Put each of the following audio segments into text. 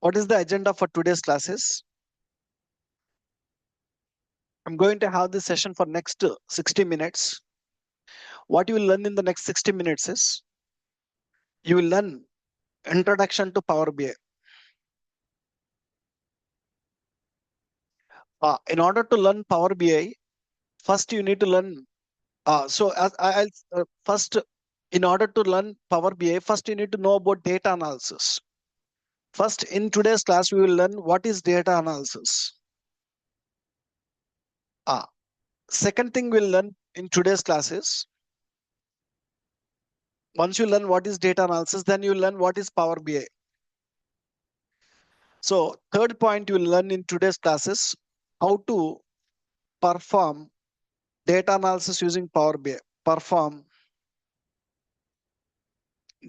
What is the agenda for today's classes? I'm going to have this session for next 60 minutes. What you will learn in the next 60 minutes is you will learn introduction to Power BI. In order to learn Power BI, first you need to learn. First, in order to learn Power BI, first you need to know about data analysis. First, in today's class, we will learn what is data analysis. Second thing we'll learn in today's class is once you learn what is data analysis, then you learn what is Power BI. So third point you will learn in today's classes how to perform data analysis using Power BI. Perform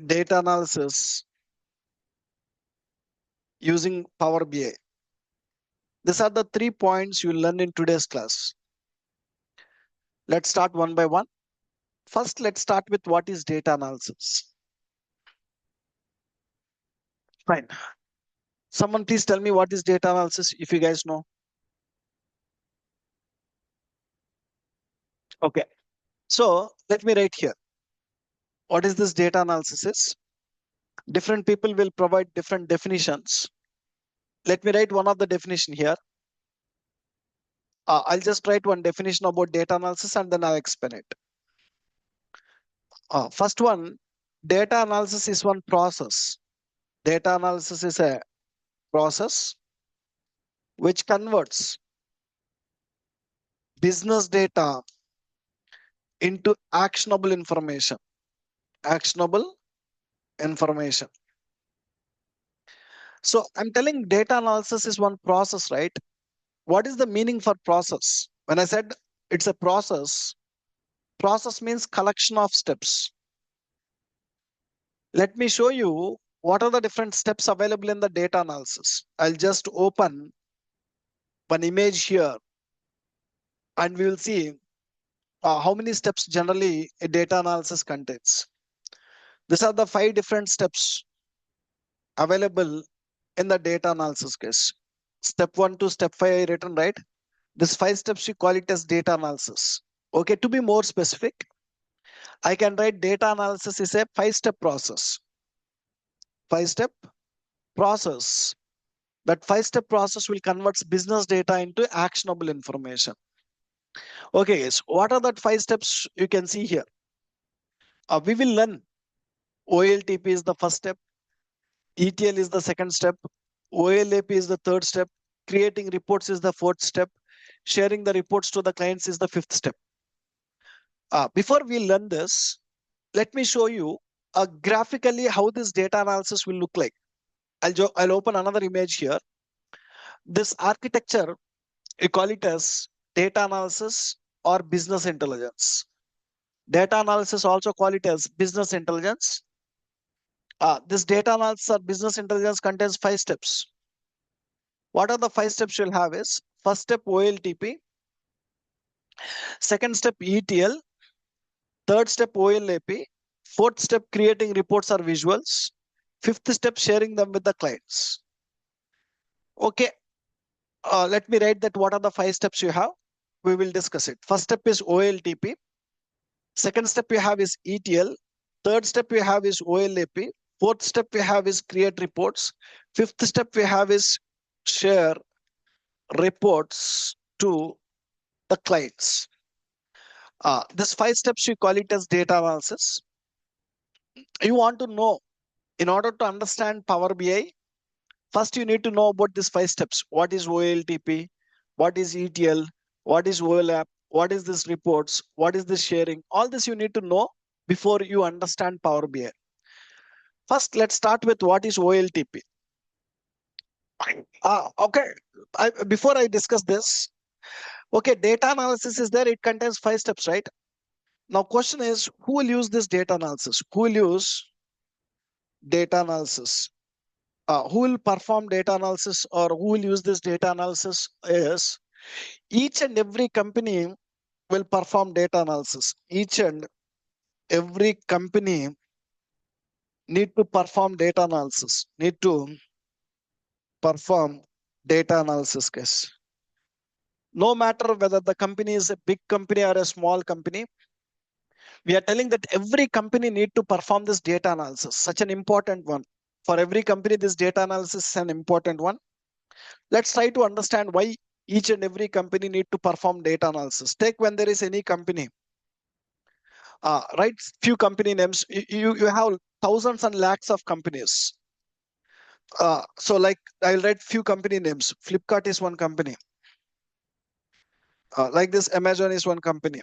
data analysis using Power BI. These are the 3 points you will learn in today's class. Let's start one by one. First, let's start with what is data analysis. Fine. Someone please tell me what is data analysis if you guys know. Okay. So let me write here. What is this data analysis is? Different people will provide different definitions. Let me write one of the definition here. I'll just write one definition about data analysis and then I'll explain it. First one, data analysis is one process. Data analysis is a process which converts business data into actionable information. Actionable information. So I'm telling data analysis is one process, right? What is the meaning for process? When I said it's a process means collection of steps. Let me show you what are the different steps available in the data analysis. I'll just open one image here and we will see how many steps generally a data analysis contains. These are the 5 different steps available in the data analysis case. Step 1 to step 5 I written, right? This 5 steps we call it as data analysis. Okay, to be more specific, I can write data analysis is a 5-step process. 5-step process. That 5-step process will convert business data into actionable information. Okay, so what are that 5 steps you can see here? We will learn OLTP is the first step, ETL is the second step, OLAP is the third step, creating reports is the fourth step, sharing the reports to the clients is the 5th step. Before we learn this, let me show you graphically how this data analysis will look like. I'll open another image here. This architecture, we call it as data analysis or business intelligence. Data analysis also call it as business intelligence. This data analysis or business intelligence contains 5 steps. What are the 5 steps you'll have is first step OLTP, second step ETL, third step OLAP, fourth step creating reports or visuals, 5th step sharing them with the clients. Okay, let me write that what are the 5 steps you have. We will discuss it. First step is OLTP. Second step you have is ETL. Third step we have is OLAP. Fourth step we have is create reports. 5th step we have is share reports to the clients. This 5 steps we call it as data analysis. You want to know, in order to understand Power BI, first you need to know about these 5 steps. What is OLTP? What is ETL? What is OLAP? What is this reports? What is this sharing? All this you need to know before you understand Power BI. First, let's start with what is OLTP. Okay, before I discuss this, okay, data analysis is there. It contains 5 steps, right? Now, question is, who will use this data analysis? Who will use data analysis? Who will perform data analysis or who will use this data analysis is each and every company will perform data analysis. Each and every company need to perform data analysis, need to perform data analysis case. No matter whether the company is a big company or a small company, we are telling that every company need to perform this data analysis, such an important one. For every company, this data analysis is an important one. Let's try to understand why each and every company need to perform data analysis. Take when there is any company, write few company names. You have thousands and lakhs of companies. So like I'll write few company names. Flipkart is one company. Like this, Amazon is one company.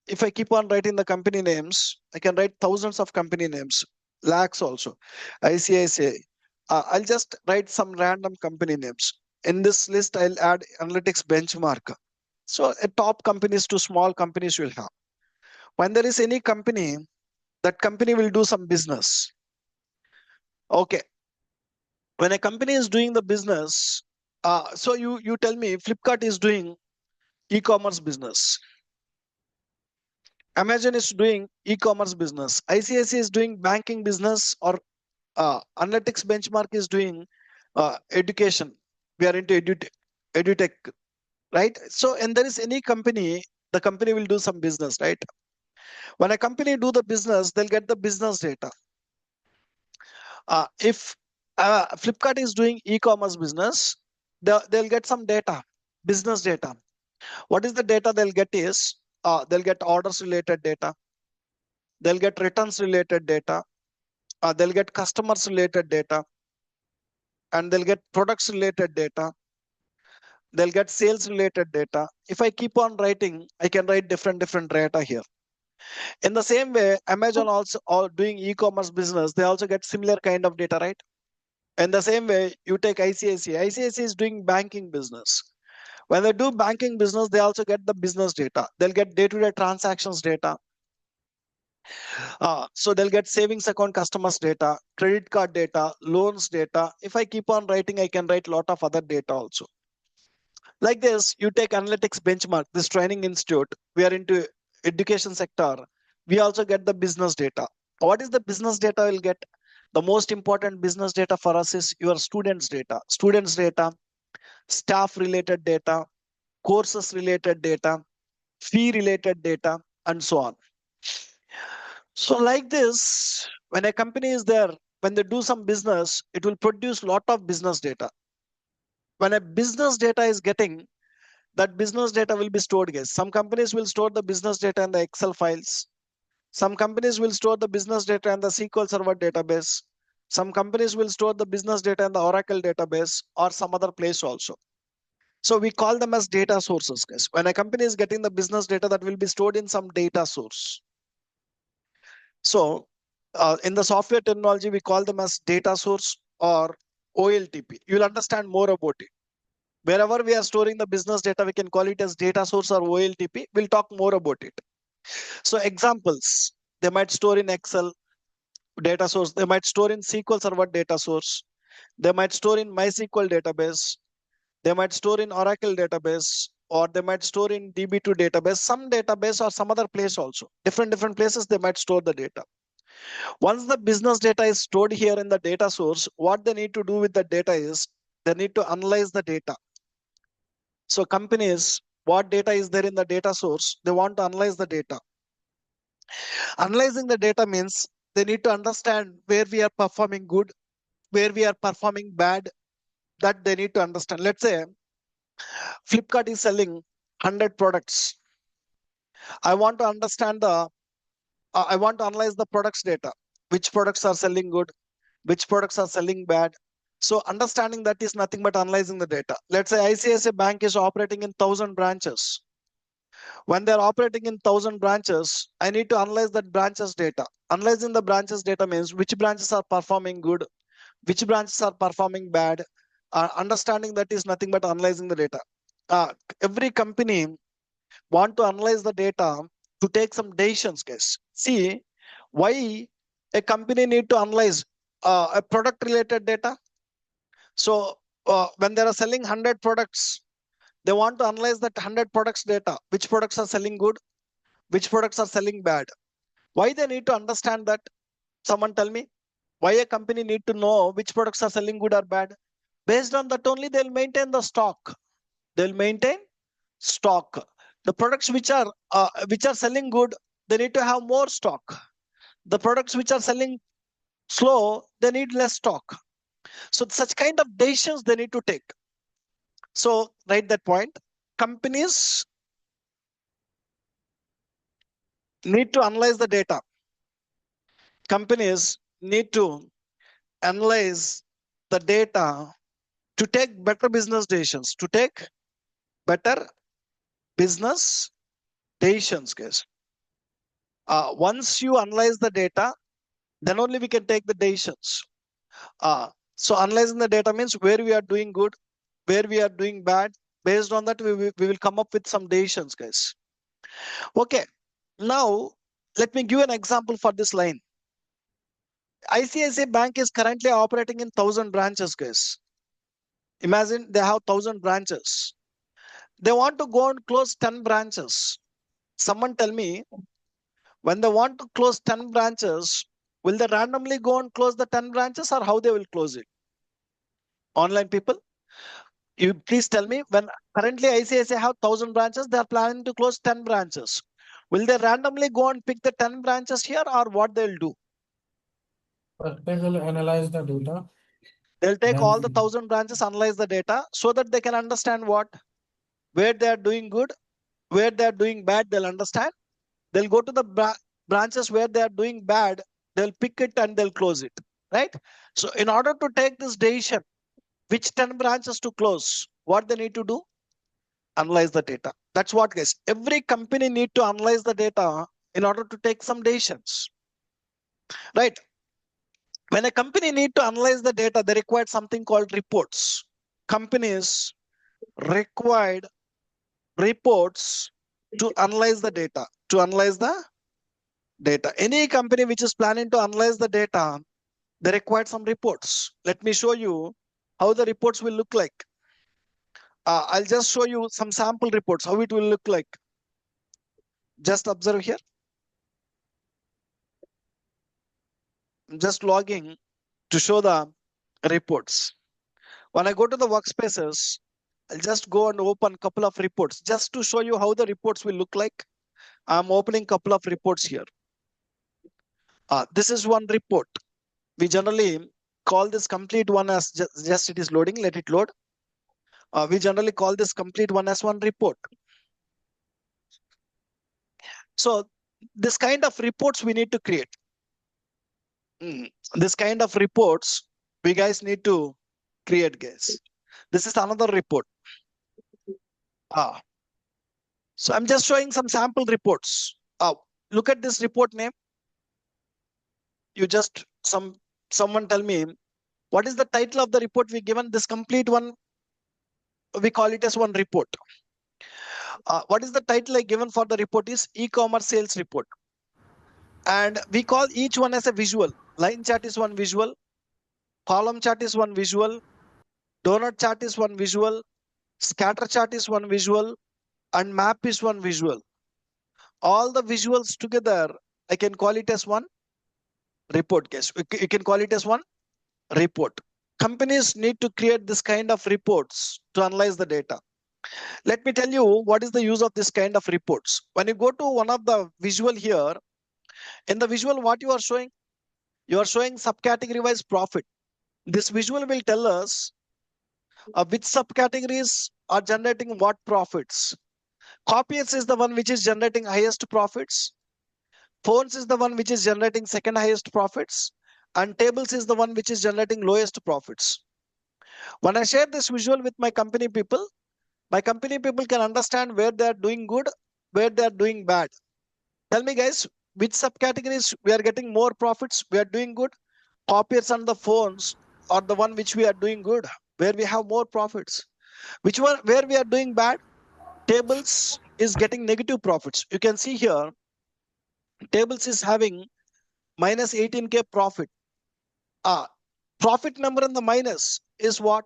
If I keep on writing the company names, I can write thousands of company names, lakhs also. ICICI. I'll just write some random company names. In this list, I'll add analytics benchmark. So a top companies to small companies will have. When there is any company, that company will do some business. Okay. When a company is doing the business, so you tell me Flipkart is doing e-commerce business. Amazon is doing e-commerce business. ICICI is doing banking business, or analytics benchmark is doing education. We are into edutech, right? So, and there is any company, the company will do some business, right? When a company do the business, they'll get the business data. If Flipkart is doing e-commerce business, they'll get some data, business data. What is the data they'll get is, they'll get orders related data, they'll get returns related data, they'll get customers related data, and they'll get products related data, they'll get sales related data. If I keep on writing, I can write different data here. In the same way, Amazon also all doing e-commerce business, they also get similar kind of data, right? In the same way, you take ICICI. ICICI is doing banking business. When they do banking business, they also get the business data. They'll get day-to-day transactions data. So they'll get savings account customers data, credit card data, loans data. If I keep on writing, I can write a lot of other data also. Like this, you take analytics benchmark, this training institute, we are into education sector. We also get the business data. What is the business data we'll get? The most important business data for us is your students data, staff related data, courses related data, fee related data, and so on. So like this, when a company is there, when they do some business, it will produce lot of business data. When a business data is getting, that business data will be stored, guys. Some companies will store the business data in the Excel files. Some companies will store the business data in the SQL Server database. Some companies will store the business data in the Oracle database or some other place also. So we call them as data sources, guys. When a company is getting the business data, that will be stored in some data source. So in the software terminology, we call them as data source or OLTP. You'll understand more about it. Wherever we are storing the business data, we can call it as data source or OLTP. We'll talk more about it. So examples, they might store in Excel data source. They might store in SQL Server data source. They might store in MySQL database. They might store in Oracle database, or they might store in DB2 database, some database or some other place also. Different places they might store the data. Once the business data is stored here in the data source, what they need to do with the data is they need to analyze the data. So companies, what data is there in the data source, they want to analyze the data. Analyzing the data means they need to understand where we are performing good, where we are performing bad, that they need to understand. Let's say Flipkart is selling 100 products. I want to understand I want to analyze the products data. Which products are selling good? Which products are selling bad? So understanding that is nothing but analyzing the data. Let's say ICICI Bank is operating in 1,000 branches. When they're operating in 1,000 branches, I need to analyze that branches data. Analyzing the branches data means which branches are performing good, which branches are performing bad. Understanding that is nothing but analyzing the data. Every company want to analyze the data to take some decisions, guys. See, why a company need to analyze a product related data? So when they are selling 100 products, they want to analyze that 100 products data. Which products are selling good? Which products are selling bad? Why they need to understand that? Someone tell me. Why a company need to know which products are selling good or bad? Based on that only they'll maintain the stock. They'll maintain stock. The products which are selling good, they need to have more stock. The products which are selling slow, they need less stock. So such kind of decisions they need to take. So write that point. Companies need to analyze the data. Companies need to analyze the data to take better business decisions. To take better business decisions, guys. Once you analyze the data, then only we can take the decisions. So analyzing the data means where we are doing good, where we are doing bad. Based on that, we will come up with some decisions, guys. Okay. Now, let me give an example for this line. ICICI Bank is currently operating in 1,000 branches, guys. Imagine they have 1,000 branches. They want to go and close 10 branches. Someone tell me, when they want to close 10 branches, will they randomly go and close the 10 branches, or how they will close it? Online people, you please tell me, when currently ICICI have 1,000 branches, they are planning to close 10 branches. Will they randomly go and pick the 10 branches here, or what they'll do? But they will analyze the data. They'll take all the Then 1,000 branches, analyze the data so that they can understand what, where they are doing good, where they are doing bad, they'll understand. They'll go to the branches where they are doing bad, they'll pick it and they'll close it, right? So in order to take this decision, which 10 branches to close, what they need to do? Analyze the data. That's what, guys. Every company need to analyze the data in order to take some decisions, right? When a company need to analyze the data, they require something called reports. Companies required reports to analyze the data. To analyze the data. Any company which is planning to analyze the data, they require some reports. Let me show you how the reports will look like. I'll just show you some sample reports, how it will look like. Just observe here. I'm just logging to show the reports. When I go to the workspaces, I'll just go and open a couple of reports just to show you how the reports will look like. I'm opening a couple of reports here. This is one report. We generally call this complete one as just it is loading, let it load. We generally call this complete one as one report. So this kind of reports we need to create. This kind of reports we guys need to create, guys. This is another report. So I'm just showing some sample reports. Look at this report name. You just someone tell me what is the title of the report we given. This complete one, we call it as one report. What is the title I given for the report is e-commerce sales report. And we call each one as a visual. Line chart is one visual. Column chart is one visual. Donut chart is one visual. Scatter chart is one visual. And map is one visual. All the visuals together, I can call it as one report, guys. You can call it as one report. Companies need to create this kind of reports to analyze the data. Let me tell you what is the use of this kind of reports. When you go to one of the visual here, in the visual, what you are showing? You are showing subcategory wise profit. This visual will tell us which subcategories are generating what profits. Copiers is the one which is generating highest profits. Phones is the one which is generating second highest profits. And tables is the one which is generating lowest profits. When I share this visual with my company people can understand where they are doing good, where they are doing bad. Tell me, guys, which subcategories we are getting more profits, we are doing good. Copiers and the phones are the one which we are doing good, where we have more profits. Which one where we are doing bad? Tables is getting negative profits. You can see here, tables is having minus 18K profit. Profit number in the minus is what?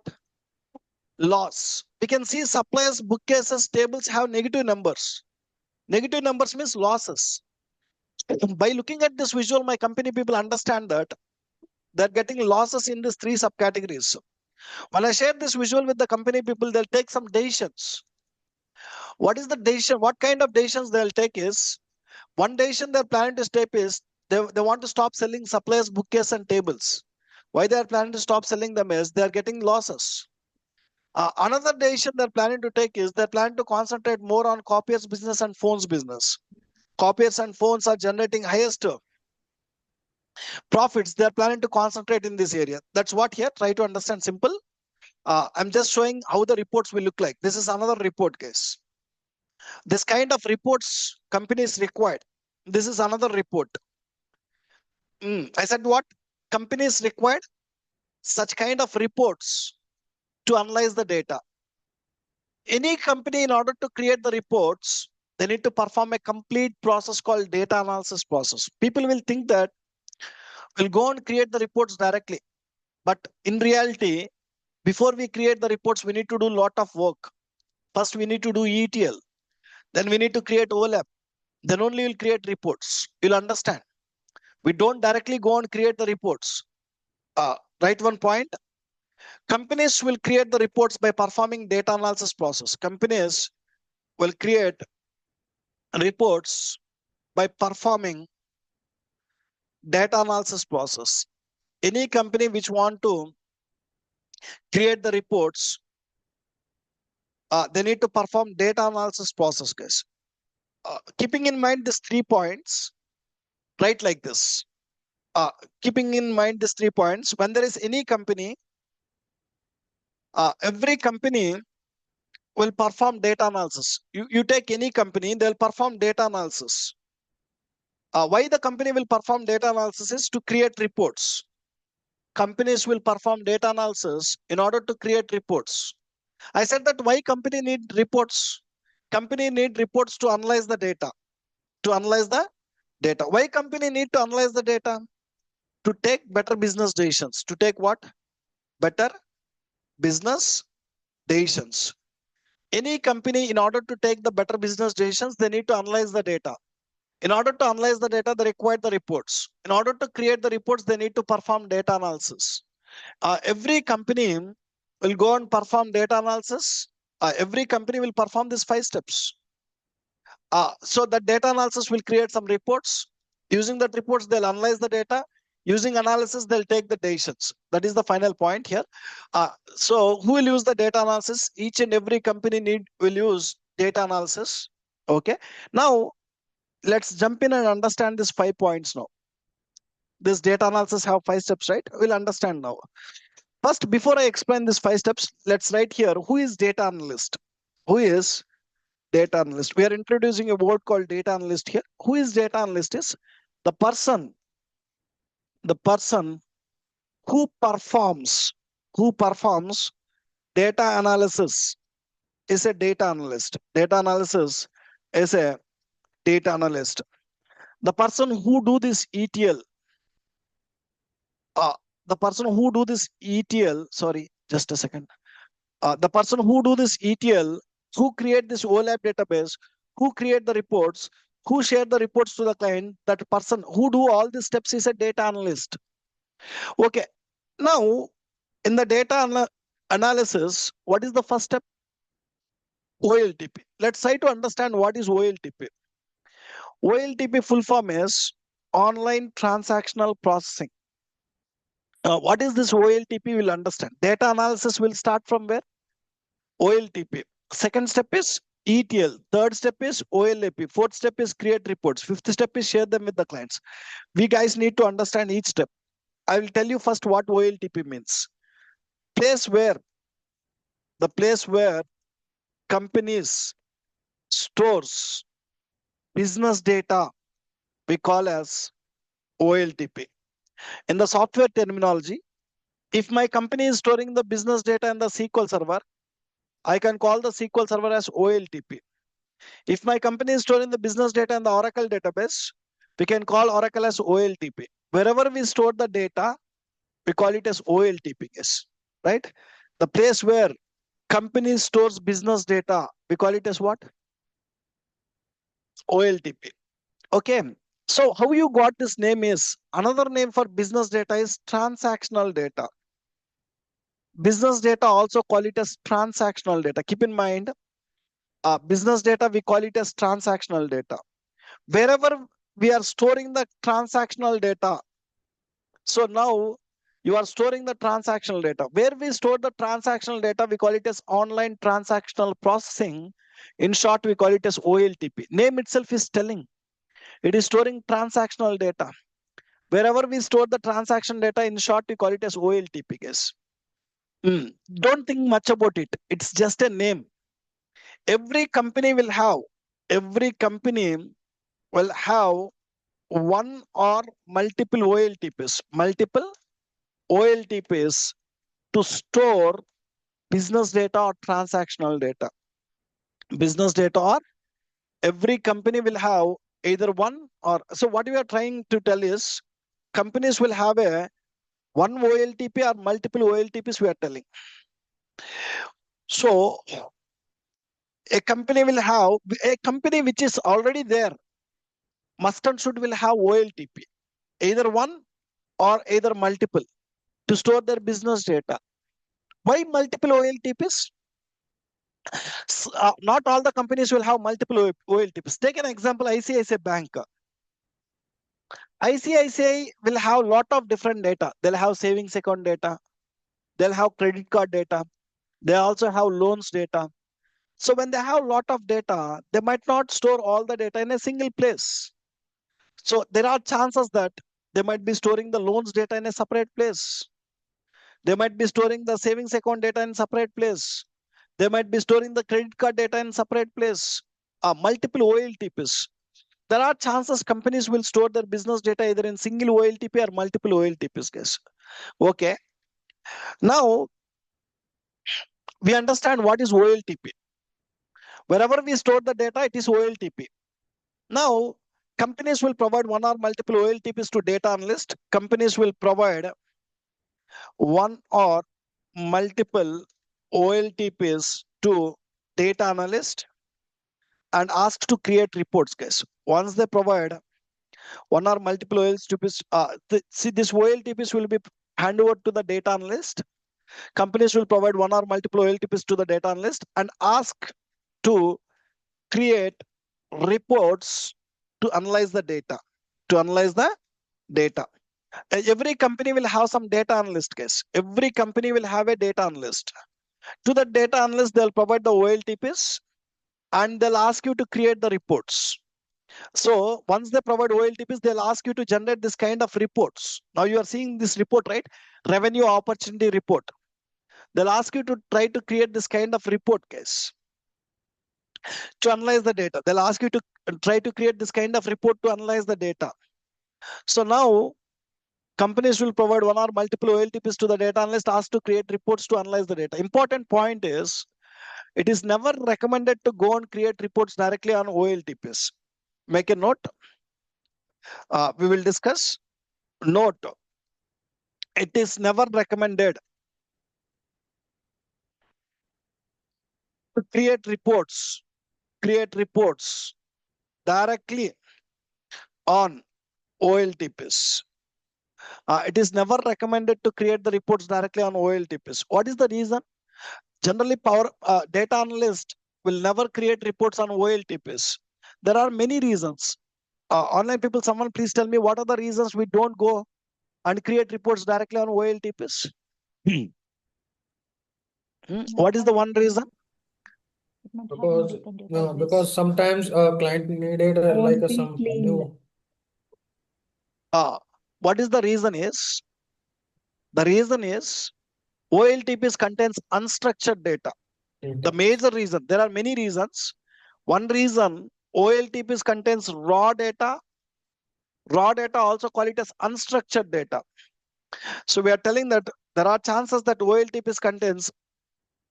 Loss. We can see suppliers, bookcases, tables have negative numbers. Negative numbers means losses. By looking at this visual, my company people understand that they're getting losses in these three subcategories. When I share this visual with the company people, they'll take some decisions. What is the decision? What kind of decisions they'll take is, one decision they're planning to take is they want to stop selling suppliers bookcase and tables. Why they are planning to stop selling them is they are getting losses. Another decision they're planning to take is they're planning to concentrate more on copiers business and phones business. Copiers and phones are generating highest profits. They're planning to concentrate in this area. That's what here. Try to understand simple. I'm just showing how the reports will look like. This is another report case. This kind of reports companies required. This is another report. I said what? Companies required such kind of reports to analyze the data. Any company, in order to create the reports, they need to perform a complete process called data analysis process. People will think that we'll go and create the reports directly. But in reality, before we create the reports, we need to do a lot of work. First, we need to do ETL. Then we need to create overlap. Then only we'll create reports. You'll understand. We don't directly go and create the reports. Right, one point. Companies will create the reports by performing data analysis process. Companies will create reports by performing data analysis process. Any company which want to create the reports, they need to perform data analysis process, guys. Keeping in mind these 3 points, write like this. Keeping in mind these 3 points, when there is any company, every company will perform data analysis. You take any company, they'll perform data analysis. Why the company will perform data analysis is to create reports. Companies will perform data analysis in order to create reports. I said that why company need reports? Company need reports to analyze the data. To analyze the data. Why company need to analyze the data? To take better business decisions. To take what? Better business decisions. Any company, in order to take the better business decisions, they need to analyze the data. In order to analyze the data, they require the reports. In order to create the reports, they need to perform data analysis. Every company will go and perform data analysis. Every company will perform these 5 steps. So that data analysis will create some reports. Using that reports, they'll analyze the data. Using analysis, they'll take the decisions. That is the final point here. So who will use the data analysis? Each and every company will use data analysis. Okay. Now, let's jump in and understand these 5 points now. This data analysis have 5 steps, right? We'll understand now. First, before I explain these 5 steps, let's write here, who is data analyst? Who is data analyst? We are introducing a word called data analyst here. Who is data analyst is the person who performs data analysis is a data analyst. Data analysis is a data analyst. The person who do this ETL, the person who do this ETL, sorry, just a second. The person who do this ETL, who create this overlap database, who create the reports, who share the reports to the client, that person who do all these steps is a data analyst. Okay. Now, in the data analysis, what is the first step? OLTP. Let's try to understand what is OLTP. OLTP full form is online transactional processing. What is this OLTP? We'll understand. Data analysis will start from where? OLTP. Second step is ETL. Third step is OLAP. Fourth step is create reports. Fifth step is share them with the clients. We guys need to understand each step. I will tell you first what OLTP means. The place where companies stores business data, we call as OLTP. In the software terminology, if my company is storing the business data in the SQL server, I can call the SQL server as OLTP. If my company is storing the business data in the Oracle database, we can call Oracle as OLTP. Wherever we store the data, we call it as OLTP, right? The place where company stores business data, we call it as what? OLTP. Okay. So how you got this name is, another name for business data is transactional data. business data also call it as transactional data. Keep in mind, business data, we call it as transactional data. Wherever we are storing the transactional data, so now you are storing the transactional data. Where we store the transactional data, we call it as online transactional processing. In short, we call it as OLTP. Name itself is telling. It is storing transactional data. Wherever we store the transaction data, in short, we call it as OLTP, guys. Don't think much about it. It's just a name. Every company will have, every company will have one or multiple OLTPs to store business data or transactional data. Business data, or every company will have either one or, so what we are trying to tell is companies will have a one OLTP or multiple OLTPs, we are telling. So a company will have, a company which is already there must and should will have OLTP, either one or either multiple, to store their business data. Why multiple OLTPs? Not all the companies will have multiple OLTPs. Take an example, ICICI Bank. ICICI will have lot of different data. They'll have savings account data. They'll have credit card data. They also have loans data. So when they have a lot of data, they might not store all the data in a single place. So there are chances that they might be storing the loans data in a separate place. They might be storing the savings account data in separate place. They might be storing the credit card data in separate place. Multiple OLTPs. There are chances companies will store their business data either in single OLTP or multiple OLTPs, guys. Okay. Now we understand what is OLTP. Wherever we store the data, it is OLTP. Now, companies will provide one or multiple OLTPs to data analyst. Companies will provide one or multiple OLTPs to data analyst and ask to create reports, guys. Once they provide one or multiple OLTPs, see, this OLTPs will be handed over to the data analyst. Companies will provide one or multiple OLTPs to the data analyst and ask to create reports to analyze the data. Every company will have some data analyst, guys. Every company will have a data analyst. To the data analyst, they'll provide the OLTPs and they'll ask you to create the reports. So once they provide OLTPs, they'll ask you to generate this kind of reports. Now you are seeing this report, right? Revenue opportunity report. They'll ask you to try to create this kind of report, guys, to analyze the data. They'll ask you to try to create this kind of report to analyze the data. So now companies will provide one or multiple OLTPs to the data analyst asked to create reports to analyze the data. Important point is, it is never recommended to go and create reports directly on OLTPs. Make a note. We will discuss. Note. It is never recommended to create reports directly on OLTPs. It is never recommended to create the reports directly on OLTPs. What is the reason? Generally, data analyst will never create reports on OLTPs. There are many reasons. Online people, someone please tell me what are the reasons we don't go and create reports directly on OLTPs? What is the one reason? Because sometimes a client needed like some new. What is the reason is? The reason is OLTPs contains unstructured data. The major reason, there are many reasons. One reason, OLTPs contains raw data. Raw data also call it as unstructured data. So we are telling that there are chances that OLTPs contains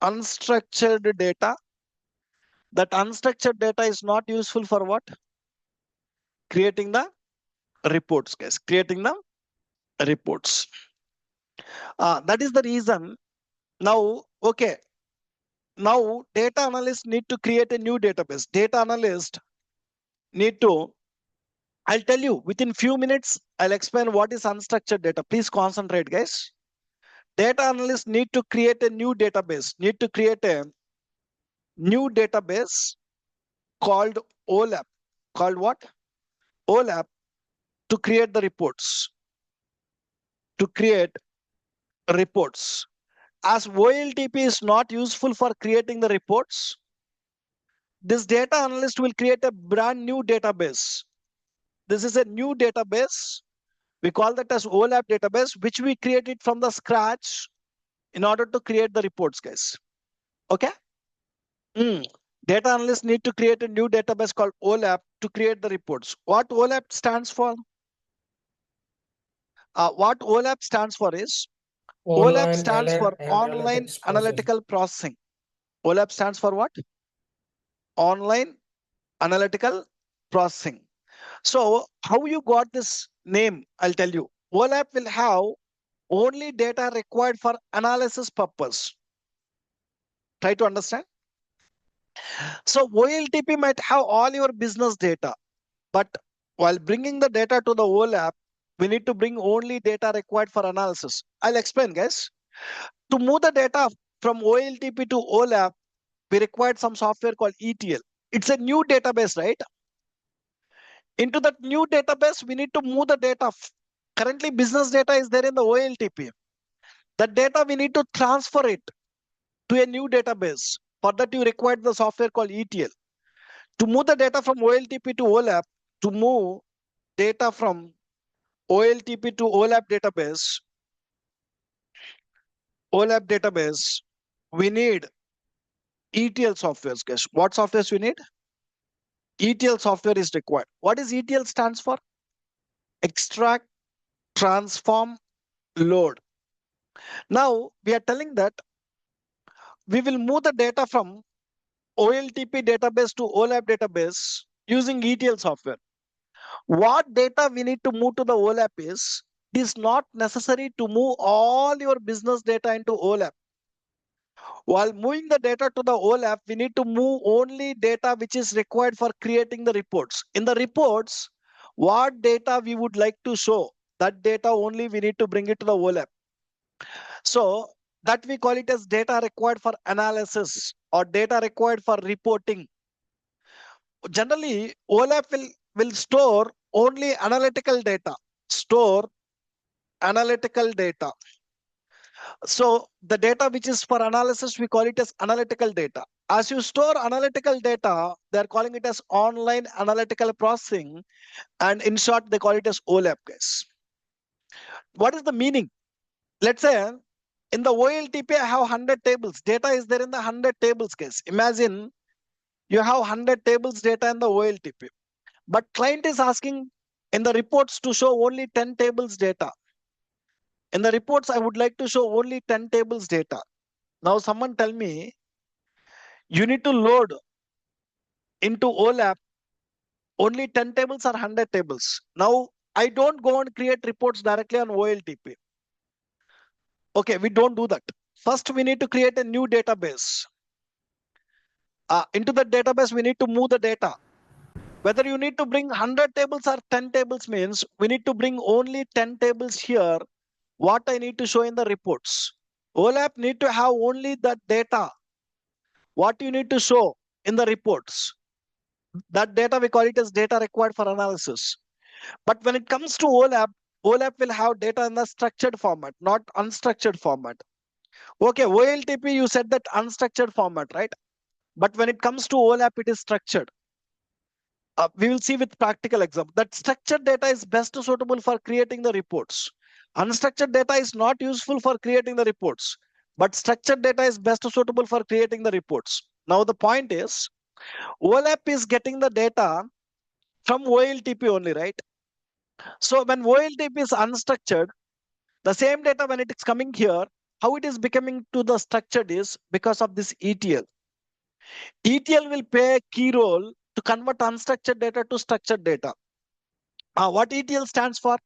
unstructured data. That unstructured data is not useful for what? Creating the reports, guys. Creating the reports. That is the reason. Now, okay. Now, data analysts need to create a new database. Data analyst need to, I'll tell you within few minutes, I'll explain what is unstructured data. Please concentrate, guys. Data analysts need to create a new database, called OLAP. Called what? OLAP, to create the reports. To create reports. As OLTP is not useful for creating the reports, this data analyst will create a brand new database. This is a new database. We call that as OLAP database, which we created from the scratch in order to create the reports, guys. Okay? Data analysts need to create a new database called OLAP to create the reports. What OLAP stands for? What OLAP stands for is, OLAP Online stands for Online Analytics Process. Analytical Processing. OLAP stands for what? Online Analytical Processing. So how you got this name, I'll tell you. OLAP will have only data required for analysis purpose. Try to understand. So OLTP might have all your business data, but while bringing the data to the OLAP, we need to bring only data required for analysis. I'll explain, guys. To move the data from OLTP to OLAP, we required some software called ETL. It's a new database, right? Into that new database, we need to move the data. Currently, business data is there in the OLTP. That data, we need to transfer it to a new database. For that, you require the software called ETL. To move the data from OLTP to OLAP, to move data from OLTP to OLAP database, we need ETL softwares, guys. What softwares we need? ETL software is required. What is ETL stands for? Extract, transform, load. Now we are telling that we will move the data from OLTP database to OLAP database using ETL software. What data we need to move to the OLAP is, it is not necessary to move all your business data into OLAP. While moving the data to the OLAP, we need to move only data which is required for creating the reports. In the reports, what data we would like to show, that data only we need to bring it to the OLAP. So that we call it as data required for analysis or data required for reporting. Generally, OLAP will store only analytical data. Store analytical data. So the data which is for analysis, we call it as analytical data. As you store analytical data, they're calling it as online analytical processing. And in short, they call it as OLAP, guys. What is the meaning? Let's say in the OLTP, I have 100 tables. Data is there in the 100 tables, guys. Imagine you have 100 tables data in the OLTP. But client is asking in the reports to show only 10 tables data. In the reports, I would like to show only 10 tables data. Now someone tell me, you need to load into OLAP only 10 tables or 100 tables. Now I don't go and create reports directly on OLTP. Okay, we don't do that. First, we need to create a new database. Into the database, we need to move the data. Whether you need to bring 100 tables or 10 tables means we need to bring only 10 tables here. What I need to show in the reports. OLAP need to have only that data. What you need to show in the reports. That data, we call it as data required for analysis. But when it comes to OLAP, OLAP will have data in the structured format, not unstructured format. Okay, OLTP, you said that unstructured format, right? But when it comes to OLAP, it is structured. We will see with practical example that structured data is best suitable for creating the reports. Unstructured data is not useful for creating the reports, but structured data is best suitable for creating the reports. Now the point is, OLAP is getting the data from OLTP only, right? So when OLTP is unstructured, the same data when it is coming here, how it is becoming to the structured is because of this ETL. ETL will play a key role to convert unstructured data to structured data. What ETL stands for?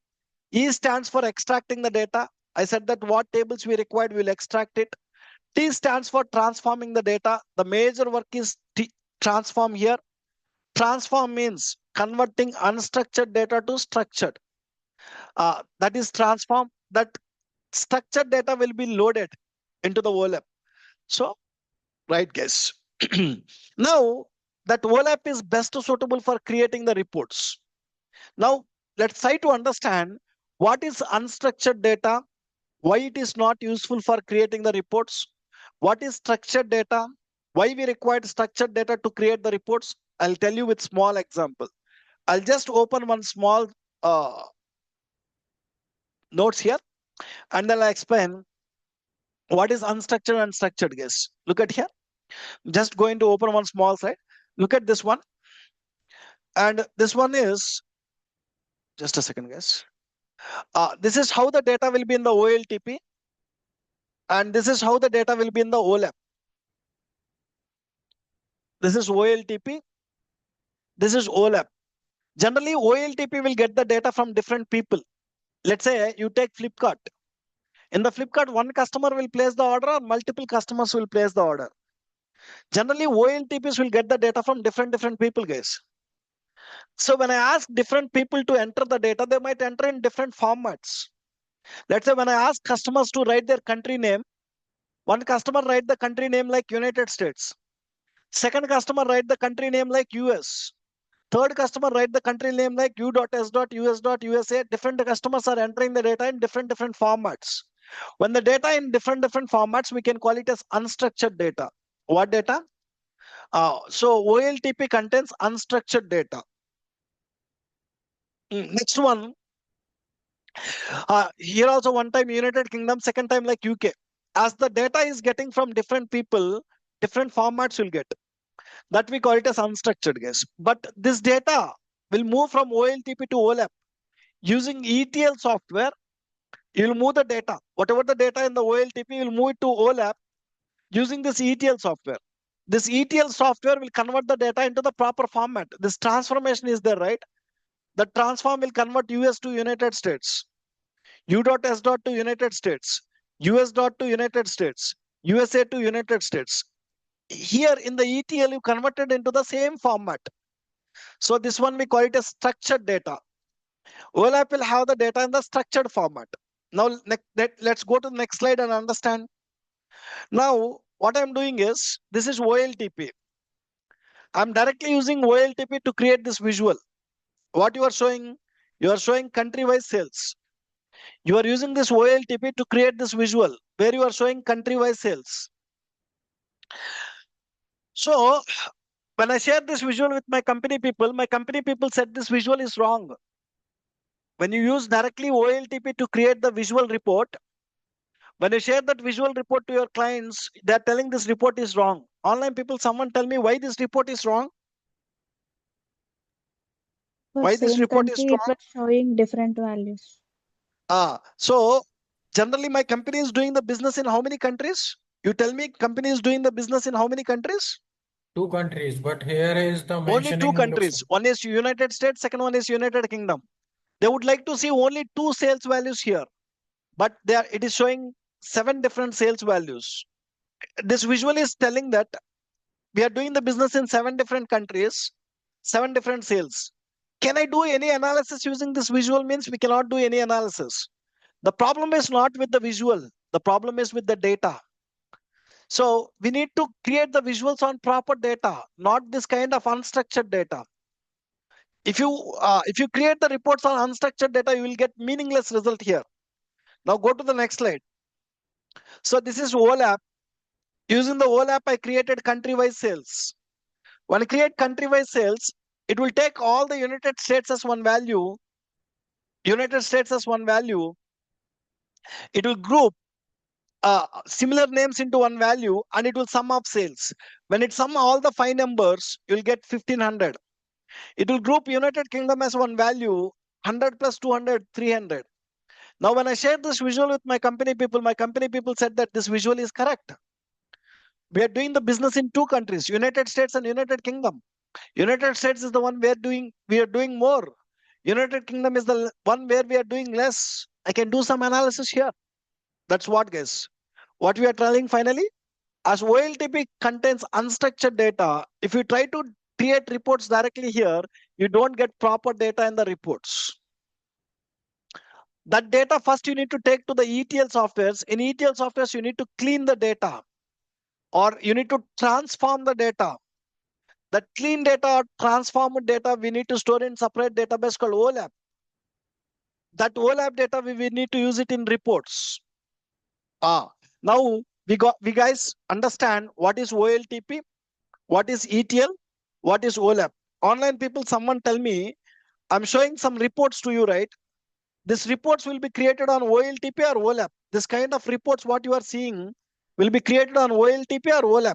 E stands for extracting the data. I said that what tables we required, we'll extract it. T stands for transforming the data. The major work is transform here. Transform means converting unstructured data to structured. That is transform. That structured data will be loaded into the OLAP. So, right guys. Now, that OLAP is best suitable for creating the reports. Now, let's try to understand what is unstructured data, why it is not useful for creating the reports, what is structured data, why we require structured data to create the reports. I'll tell you with small example. I'll just open one small notes here, and then I'll explain what is unstructured and structured, guys. Look at here. Just going to open one small slide. Look at this one. And this one is, just a second, guys. This is how the data will be in the OLTP. And this is how the data will be in the OLAP. This is OLTP. This is OLAP. Generally, OLTP will get the data from different people. Let's say you take Flipkart. In the Flipkart, one customer will place the order or multiple customers will place the order. Generally, OLTPs will get the data from different people, guys. So when I ask different people to enter the data, they might enter in different formats. Let's say when I ask customers to write their country name, one customer write the country name like United States. Second customer write the country name like US. Third customer write the country name like U.S.US.USA. Different customers are entering the data in different formats. When the data in different formats, we can call it as unstructured data. What data? So OLTP contains unstructured data. Next one. Here also one time United Kingdom, second time like UK. As the data is getting from different people, different formats will get. That we call it as unstructured, guys. But this data will move from OLTP to OLAP. Using ETL software, you will move the data. Whatever the data in the OLTP, you will move it to OLAP using this ETL software. This ETL software will convert the data into the proper format. This transformation is there, right? The transform will convert US to United States, U.S. to United States, US to United States, USA to United States. Here in the ETL, you converted into the same format. So this one we call it as structured data. OLAP will have the data in the structured format. Now let's go to the next slide and understand. Now what I'm doing is, this is OLTP. I'm directly using OLTP to create this visual. What you are showing? You are showing country-wise sales. You are using this OLTP to create this visual where you are showing country-wise sales. So when I share this visual with my company people said this visual is wrong. When you use directly OLTP to create the visual report, when you share that visual report to your clients, they're telling this report is wrong. Online people, someone tell me why this report is wrong? For Why this same report is country, it wrong? was showing different values. So generally my company is doing the business in how many countries? You tell me, company is doing the business in how many countries? 2 countries, but here is the Only two mentioning looks. countries. One is United States, second one is United Kingdom. They would like to see only 2 sales values here, but it is showing 7 different sales values. This visual is telling that we are doing the business in 7 different countries, 7 different sales. Can I do any analysis using this visual? Means we cannot do any analysis. The problem is not with the visual. The problem is with the data. So we need to create the visuals on proper data, not this kind of unstructured data. If you create the reports on unstructured data, you will get meaningless result here. Now go to the next slide. So this is OLAP. Using the OLAP, I created country-wise sales. When I create country-wise sales, it will take all the United States as one value. United States as one value. It will group similar names into one value, and it will sum up sales. When it sum all the 5 numbers, you will get 1500. It will group United Kingdom as one value, 100 plus 200, 300. Now, when I shared this visual with my company people said that this visual is correct. We are doing the business in 2 countries, United States and United Kingdom. United States is the one we are doing more. United Kingdom is the one where we are doing less. I can do some analysis here. That's what, guys. What we are trying finally, as OLTP contains unstructured data, if you try to create reports directly here, you don't get proper data in the reports. That data first you need to take to the ETL softwares. In ETL softwares, you need to clean the data or you need to transform the data. That clean data or transformed data, we need to store in separate database called OLAP. That OLAP data, we need to use it in reports. Now we guys understand what is OLTP, what is ETL, what is OLAP. Online people, someone tell me, I'm showing some reports to you, right? These reports will be created on OLTP or OLAP. This kind of reports, what you are seeing, will be created on OLTP or OLAP.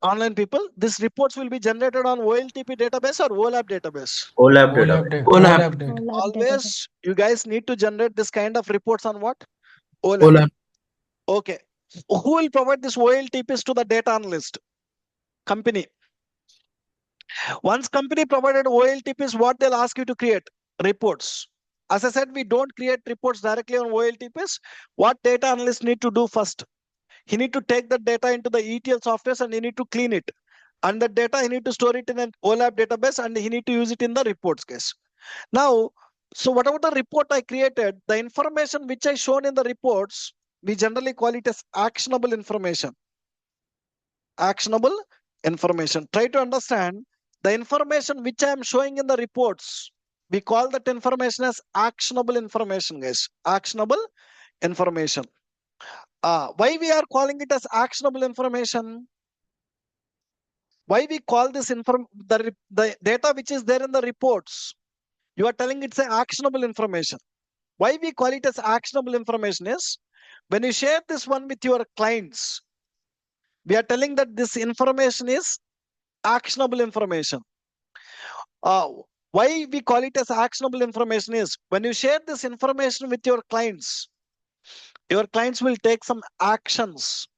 Online people, these reports will be generated on OLTP database or OLAP database. OLAP OLAP database. OLAP data. OLAP database. Always, you guys need to generate this kind of reports on what? OLAP. OLAP. Okay. Who will provide this OLTPs to the data analyst? Company. Once company provided OLTPs, what they'll ask you to create? Reports. As I said, we don't create reports directly on OLTPs. What data analyst need to do first? He need to take the data into the ETL softwares and he need to clean it. And the data, he need to store it in an OLAP database and he need to use it in the reports case. Now, so whatever the report I created, the information which I shown in the reports, we generally call it as actionable information. Actionable information. Try to understand the information which I am showing in the reports. We call that information as actionable information, guys. Actionable information. Why we are calling it as actionable information? Why we call this the data which is there in the reports? You are telling it's an actionable information. Why we call it as actionable information is when you share this one with your clients, we are telling that this information is actionable information. Why we call it as actionable information is when you share this information with your clients will take some actions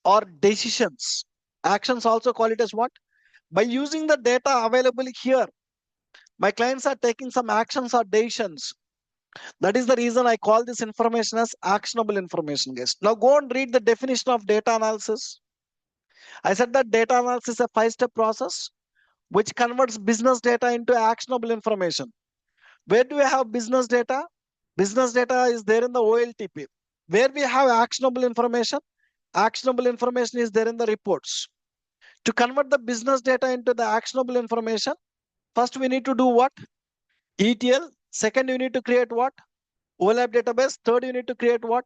or decisions. Actions also call it as what? By using the data available here, my clients are taking some actions or decisions. That is the reason I call this information as actionable information, guys. Now go and read the definition of data analysis. I said that data analysis is a 5-step process which converts business data into actionable information. Where do we have business data? Business data is there in the OLTP. Where we have actionable information? Actionable information is there in the reports. To convert the business data into the actionable information, first we need to do what? ETL. Second, you need to create what? OLAP database. Third, you need to create what?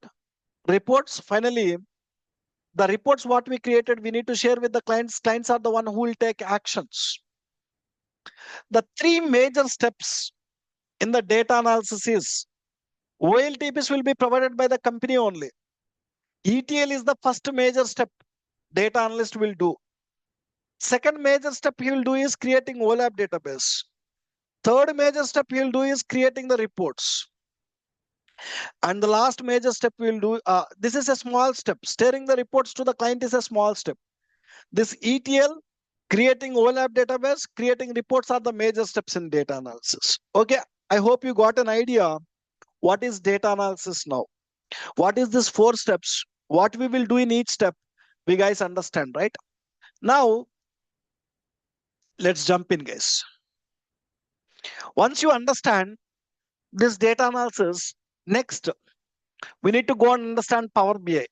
Reports. Finally, the reports what we created, we need to share with the clients. Clients are the one who will take actions. The 3 major steps in the data analysis is OLTPs will be provided by the company only. ETL is the first major step data analyst will do. Second major step he will do is creating OLAP database. Third major step he will do is creating the reports. And the last major step we will do, this is a small step. Steering the reports to the client is a small step. This ETL, creating OLAP database, creating reports are the major steps in data analysis. Okay, I hope you got an idea what is data analysis now. What is this 4 steps? What we will do in each step, we guys understand, right? Now, let's jump in, guys. Once you understand this data analysis, next, we need to go and understand Power BI.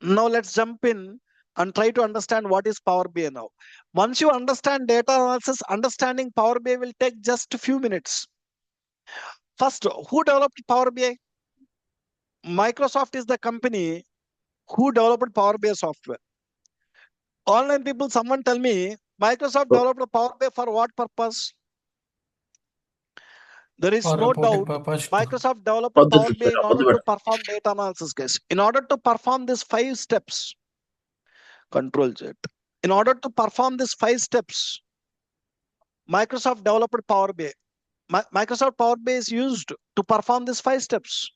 Now, let's jump in and try to understand what is Power BI now. Once you understand data analysis, understanding Power BI will take just a few minutes. First, who developed Power BI? Microsoft is the company who developed Power BI software. Online people, someone tell me, Microsoft developed a Power BI for what purpose? There is For no reporting doubt purpose. Microsoft developed Opposite Power BI side, in order opposite. to perform data analysis, guys. In order to perform these 5 steps, Control Z. In order to perform these 5 steps, Microsoft developed Power BI. Microsoft Power BI is used to perform these 5 steps,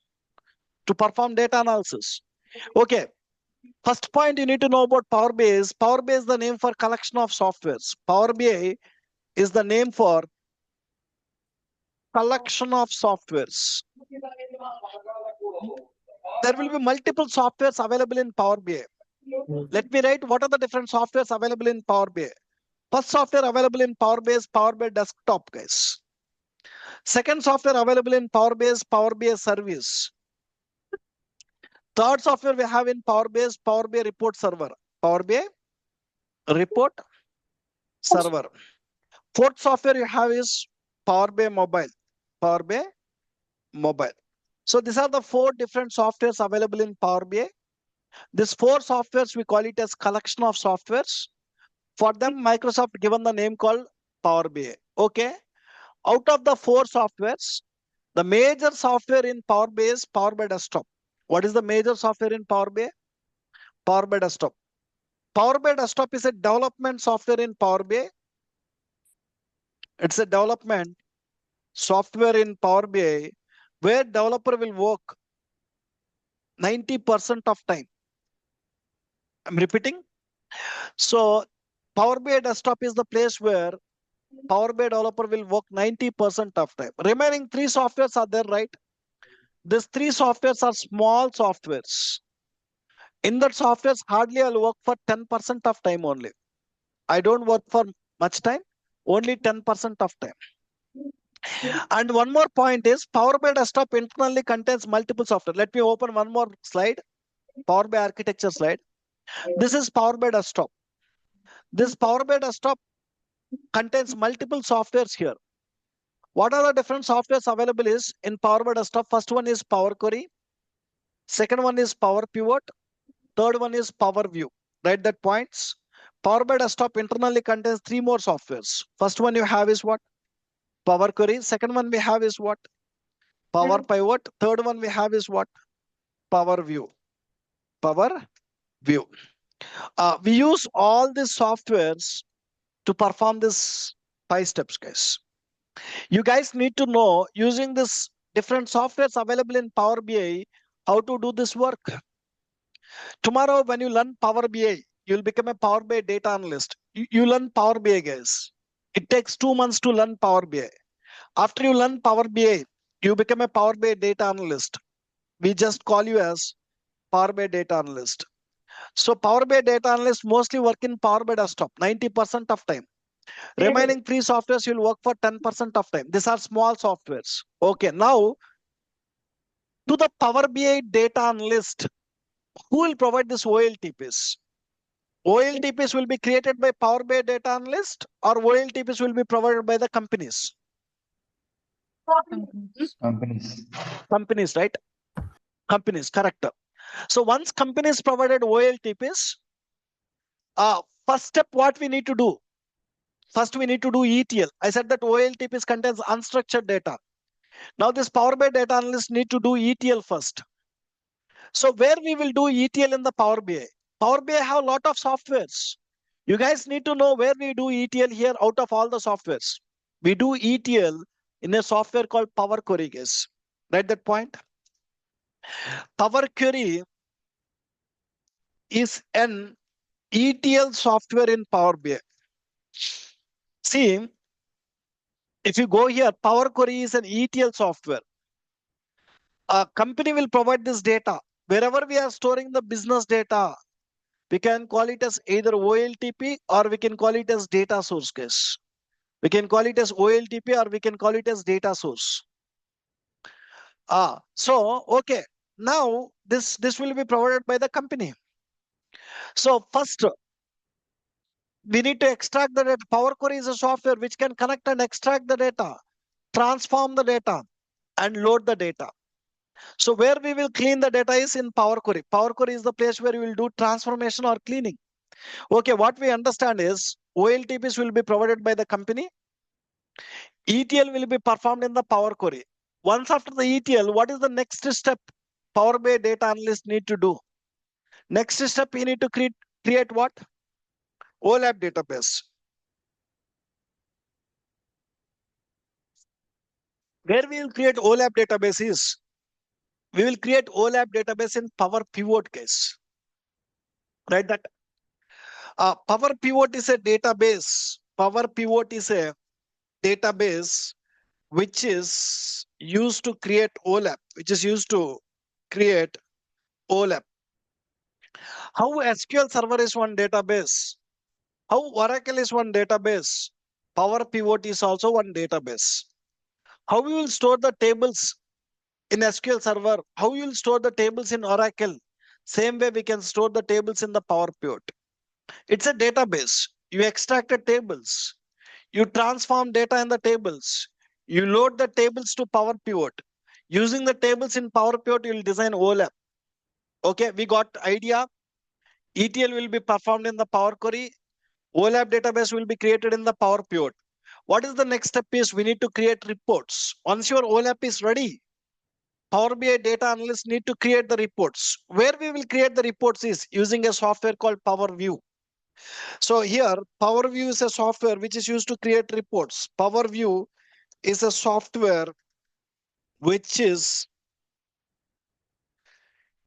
to perform data analysis. Okay. First point you need to know about Power BI is the name for collection of softwares. Power BI is the name for collection of softwares. There will be multiple softwares available in Power BI. Let me write what are the different softwares available in Power BI. First software available in Power BI is Power BI Desktop, guys. Second software available in Power BI is Power BI Service. Third software we have in Power BI is Power BI Report Server. Power BI Report Server. Fourth software you have is Power BI Mobile. Power BI Mobile. So these are the 4 different softwares available in Power BI. These 4 softwares, we call it as collection of softwares. For them, Microsoft given the name called Power BI. Okay. Out of the 4 softwares, the major software in Power BI is Power BI Desktop. What is the major software in Power BI? Power BI Desktop. Power BI Desktop is a development software in Power BI. It's a development software in Power BI where developer will work 90% of time. I'm repeating. So Power BI Desktop is the place where Power BI developer will work 90% of time. Remaining 3 softwares are there, right? These 3 softwares are small softwares. In that softwares, hardly I'll work for 10% of time only. I don't work for much time, only 10% of time. And one more point is Power BI Desktop internally contains multiple software. Let me open one more slide. Power BI architecture slide. This is Power BI Desktop. This Power BI Desktop contains multiple softwares here. What are the different softwares available is in Power BI Desktop? First one is Power Query. Second one is Power Pivot. Third one is Power View. Write that points. Power BI Desktop internally contains 3 more softwares. First one you have is what? Power Query. Second one we have is what? Power Pivot. Third one we have is what? Power View. Power View. We use all these softwares to perform this 5 steps, guys. You guys need to know using this different softwares available in Power BI how to do this work. Tomorrow, when you learn Power BI, you'll become a Power BI data analyst. You learn Power BI, guys. It takes 2 months to learn Power BI. After you learn Power BI, you become a Power BI data analyst. We just call you as Power BI data analyst. So Power BI data analysts mostly work in Power BI Desktop 90% of time. Remaining 3 softwares you'll work for 10% of time. These are small softwares. Okay, now to the Power BI data analyst, who will provide this OLTPs? OLTPs will be created by Power BI data analyst or OLTPs will be provided by the companies? Companies. Companies, right? Companies, correct. So once companies provided OLTPs, first step what we need to do? First we need to do ETL. I said that OLTPs contains unstructured data. Now this Power BI data analyst need to do ETL first. So where we will do ETL in the Power BI? Power BI have a lot of softwares. You guys need to know where we do ETL here out of all the softwares. We do ETL in a software called Power Query, guys. Write that point. Power Query is an ETL software in Power BI. See, if you go here, Power Query is an ETL software. A company will provide this data. Wherever we are storing the business data, we can call it as either OLTP or we can call it as data source, guys. We can call it as OLTP or we can call it as data source. So, okay. Now, this will be provided by the company. So, first, we need to extract the data. Power Query is a software which can connect and extract the data, transform the data, and load the data. So where we will clean the data is in Power Query. Power Query is the place where you will do transformation or cleaning. Okay, what we understand is OLTPs will be provided by the company. ETL will be performed in the Power Query. Once after the ETL, what is the next step Power BI data analyst need to do? Next step, you need to create what? OLAP database. Where we will create OLAP database is, we will create OLAP database in Power Pivot case. Right? That Power Pivot is a database. Power Pivot is a database which is used to create OLAP, which is used to create OLAP. How SQL Server is one database? How Oracle is one database? Power Pivot is also one database. How we will store the tables in SQL Server, how you will store the tables in Oracle. Same way we can store the tables in the Power Pivot. It's a database. You extracted tables. You transform data in the tables. You load the tables to Power Pivot. Using the tables in Power Pivot, you will design OLAP. Okay, we got idea. ETL will be performed in the Power Query. OLAP database will be created in the Power Pivot. What is the next step is we need to create reports. Once your OLAP is ready, Power BI data analysts need to create the reports. Where we will create the reports is using a software called Power View. So here, Power View is a software which is used to create reports. Power View is a software which is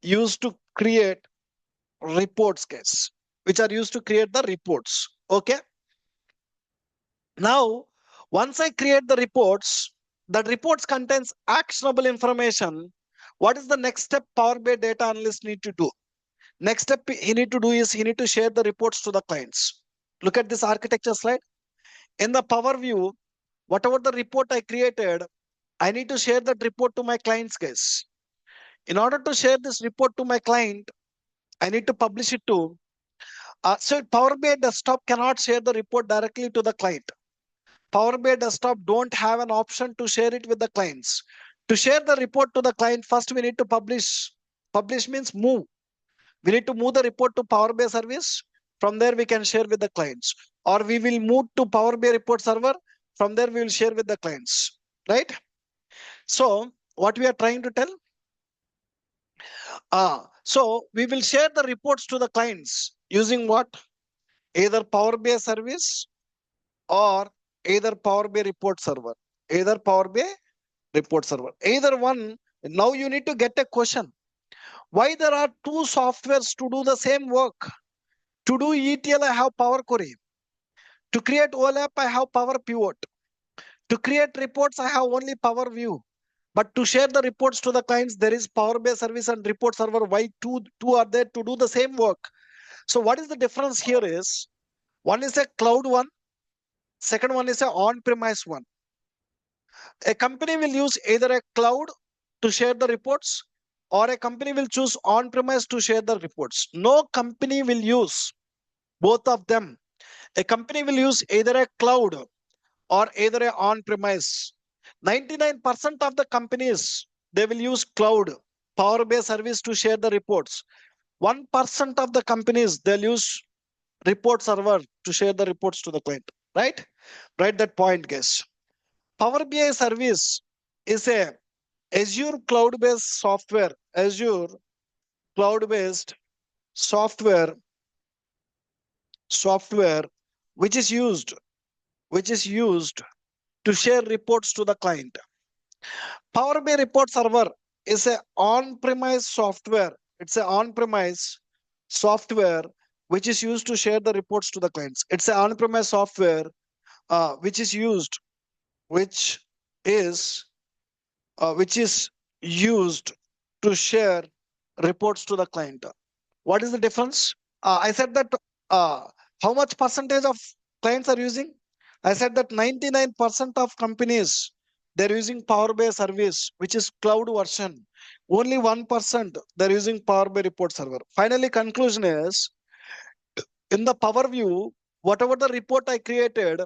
used to create reports, guys, which are used to create the reports. Okay. Now, once I create the reports, the reports contains actionable information. What is the next step Power BI data analysts need to do? Next step he need to do is he need to share the reports to the clients. Look at this architecture slide. In the Power View, whatever the report I created, I need to share that report to my clients, guys. In order to share this report to my client, I need to publish it to. So Power BI Desktop cannot share the report directly to the client. Power BI Desktop don't have an option to share it with the clients. To share the report to the client, first we need to publish. Publish means move. We need to move the report to Power BI service. From there, we can share with the clients. Or we will move to Power BI report server. From there, we will share with the clients. Right? So, what we are trying to tell? So, we will share the reports to the clients using what? Either Power BI service or either Power BI report server. Either Power BI report server. Either one. Now you need to get a question. Why there are two softwares to do the same work? To do ETL, I have Power Query. To create OLAP, I have Power Pivot. To create reports, I have only Power View. But to share the reports to the clients, there is Power BI service and report server. Why two are there to do the same work? So what is the difference here is, one is a cloud one, second one is a on-premise one. A company will use either a cloud to share the reports or a company will choose on-premise to share the reports. No company will use both of them. A company will use either a cloud or either a on-premise. 99% of the companies, they will use cloud, Power BI service to share the reports. 1% of the companies, they'll use report server to share the reports to the client, right? Write that point, guys. Power BI service is a Azure cloud-based software, Azure cloud-based software, which is used to share reports to the client. Power BI report server is a on-premise software. It's an on-premise software which is used to share the reports to the clients. It's an on-premise software which is used to share reports to the client. What is the difference? I said that how much percentage of clients are using? I said that 99% of companies, they're using Power BI service, which is cloud version. Only 1% they're using Power BI report server. Finally, conclusion is, in the Power View, whatever the report I created,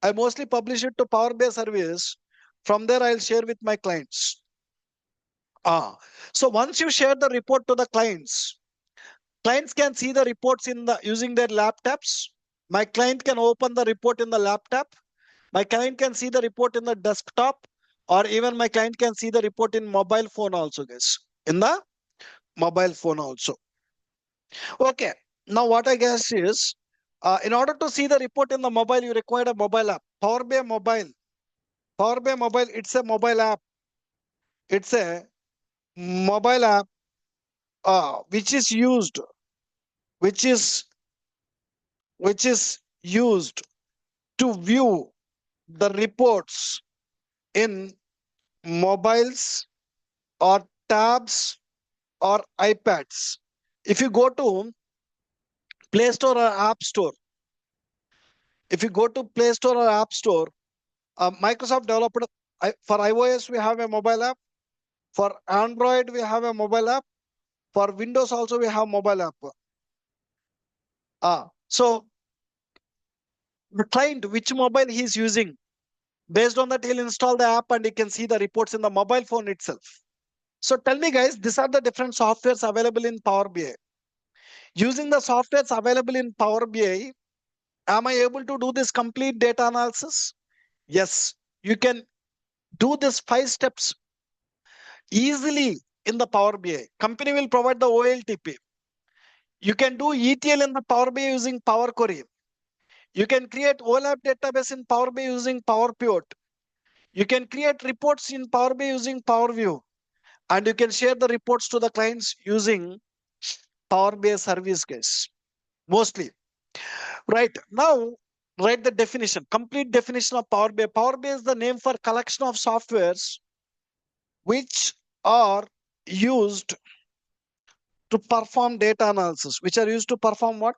I mostly publish it to Power BI service. From there, I'll share with my clients. So once you share the report to the clients can see the reports using their laptops. My client can open the report in the laptop. My client can see the report in the desktop, or even my client can see the report in mobile phone also, guys. In the mobile phone also. Okay. Now what I guess is, in order to see the report in the mobile, you require a mobile app. Power BI Mobile. Power BI Mobile, it's a mobile app. It's a mobile app which is used to view the reports in mobiles or tabs or iPads. If you go to Play Store or App Store, Microsoft developed For iOS, we have a mobile app. For Android, we have a mobile app. For Windows also, we have mobile app. So the client, which mobile he is using, based on that, he'll install the app and he can see the reports in the mobile phone itself. So tell me, guys, these are the different softwares available in Power BI. Using the softwares available in Power BI, am I able to do this complete data analysis? Yes, you can do this 5 steps easily in the Power BI. Company will provide the OLTP. You can do ETL in the Power BI using Power Query. You can create OLAP database in Power BI using Power Pivot. You can create reports in Power BI using Power View. And you can share the reports to the clients using Power BI service case. Mostly. Right. Now, write the definition, complete definition of Power BI. Power BI is the name for collection of softwares which are used to perform data analysis, which are used to perform what?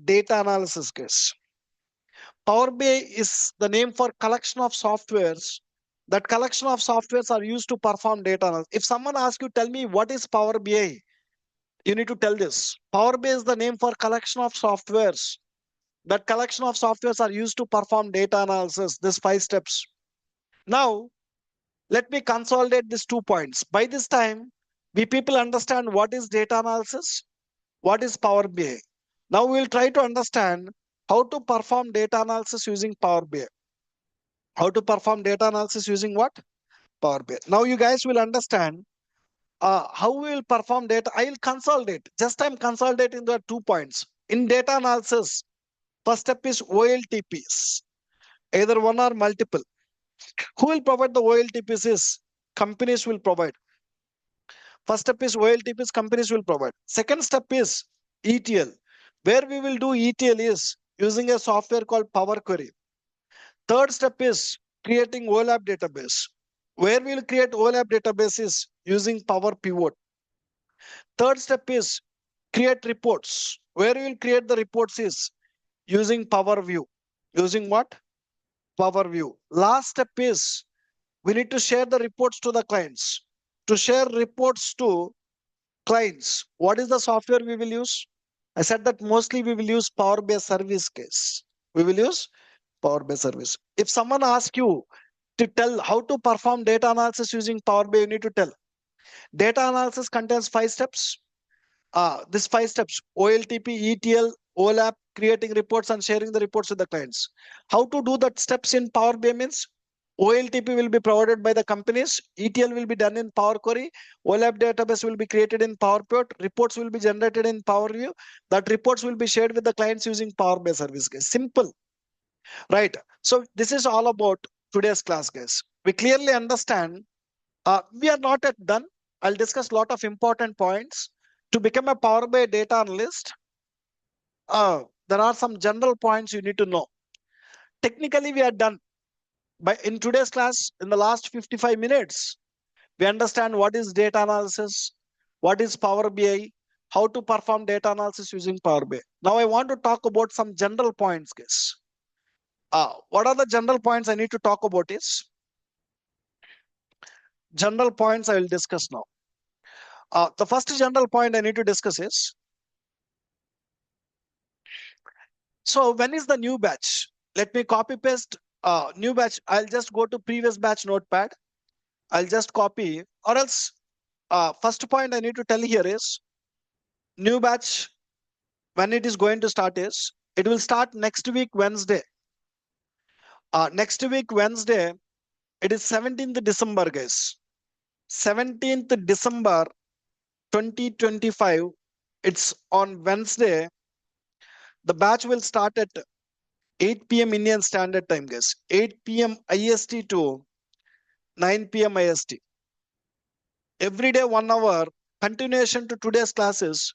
Data analysis case. Power BI is the name for collection of softwares. That collection of softwares are used to perform data analysis. If someone asks you, tell me what is Power BI, you need to tell this. Power BI is the name for collection of softwares. That collection of softwares are used to perform data analysis. These 5 steps. Now, let me consolidate these 2 points. By this time, we people understand what is data analysis, what is Power BI. Now we will try to understand how to perform data analysis using Power BI. How to perform data analysis using what? Power BI. Now you guys will understand how we will perform data. I will consolidate. Just I'm consolidating the 2 points. In data analysis, first step is OLTPs, either one or multiple. Who will provide the OLTPs is companies will provide. First step is OLTPs, companies will provide. Second step is ETL. Where we will do ETL is using a software called Power Query. Third step is creating OLAP database. Where we will create OLAP database is using Power Pivot. Third step is create reports. Where we will create the reports is using Power View. Using what? Power View. Last step is we need to share the reports to the clients. To share reports to clients, what is the software we will use? I said that mostly we will use Power BI service case. We will use Power BI service. If someone asks you to tell how to perform data analysis using Power BI, you need to tell. Data analysis contains 5 steps. These 5 steps: OLTP, ETL, OLAP, creating reports and sharing the reports with the clients. How to do that steps in Power BI means OLTP will be provided by the companies, ETL will be done in Power Query, OLAP database will be created in Power Pivot, reports will be generated in Power View. That reports will be shared with the clients using Power BI service case. Simple, right? So this is all about today's class, guys. We clearly understand. We are not yet done. I'll discuss a lot of important points. To become a Power BI data analyst, there are some general points you need to know. Technically, we are done. In today's class, in the last 55 minutes, we understand what is data analysis, what is Power BI, how to perform data analysis using Power BI. Now I want to talk about some general points, guys. What are the general points I need to talk about is, general points I will discuss now. The first general point I need to discuss is, so when is the new batch? Let me copy paste new batch. I'll just go to previous batch notepad. I'll just copy, or else first point I need to tell here is new batch when it is going to start is, it will start next week Wednesday. Next week Wednesday, it is 17th December, guys. 17th December 2025. It's on Wednesday. The batch will start at 8 p.m. Indian Standard Time, guys. 8 p.m. IST to 9 p.m. IST. Every day 1 hour, continuation to today's classes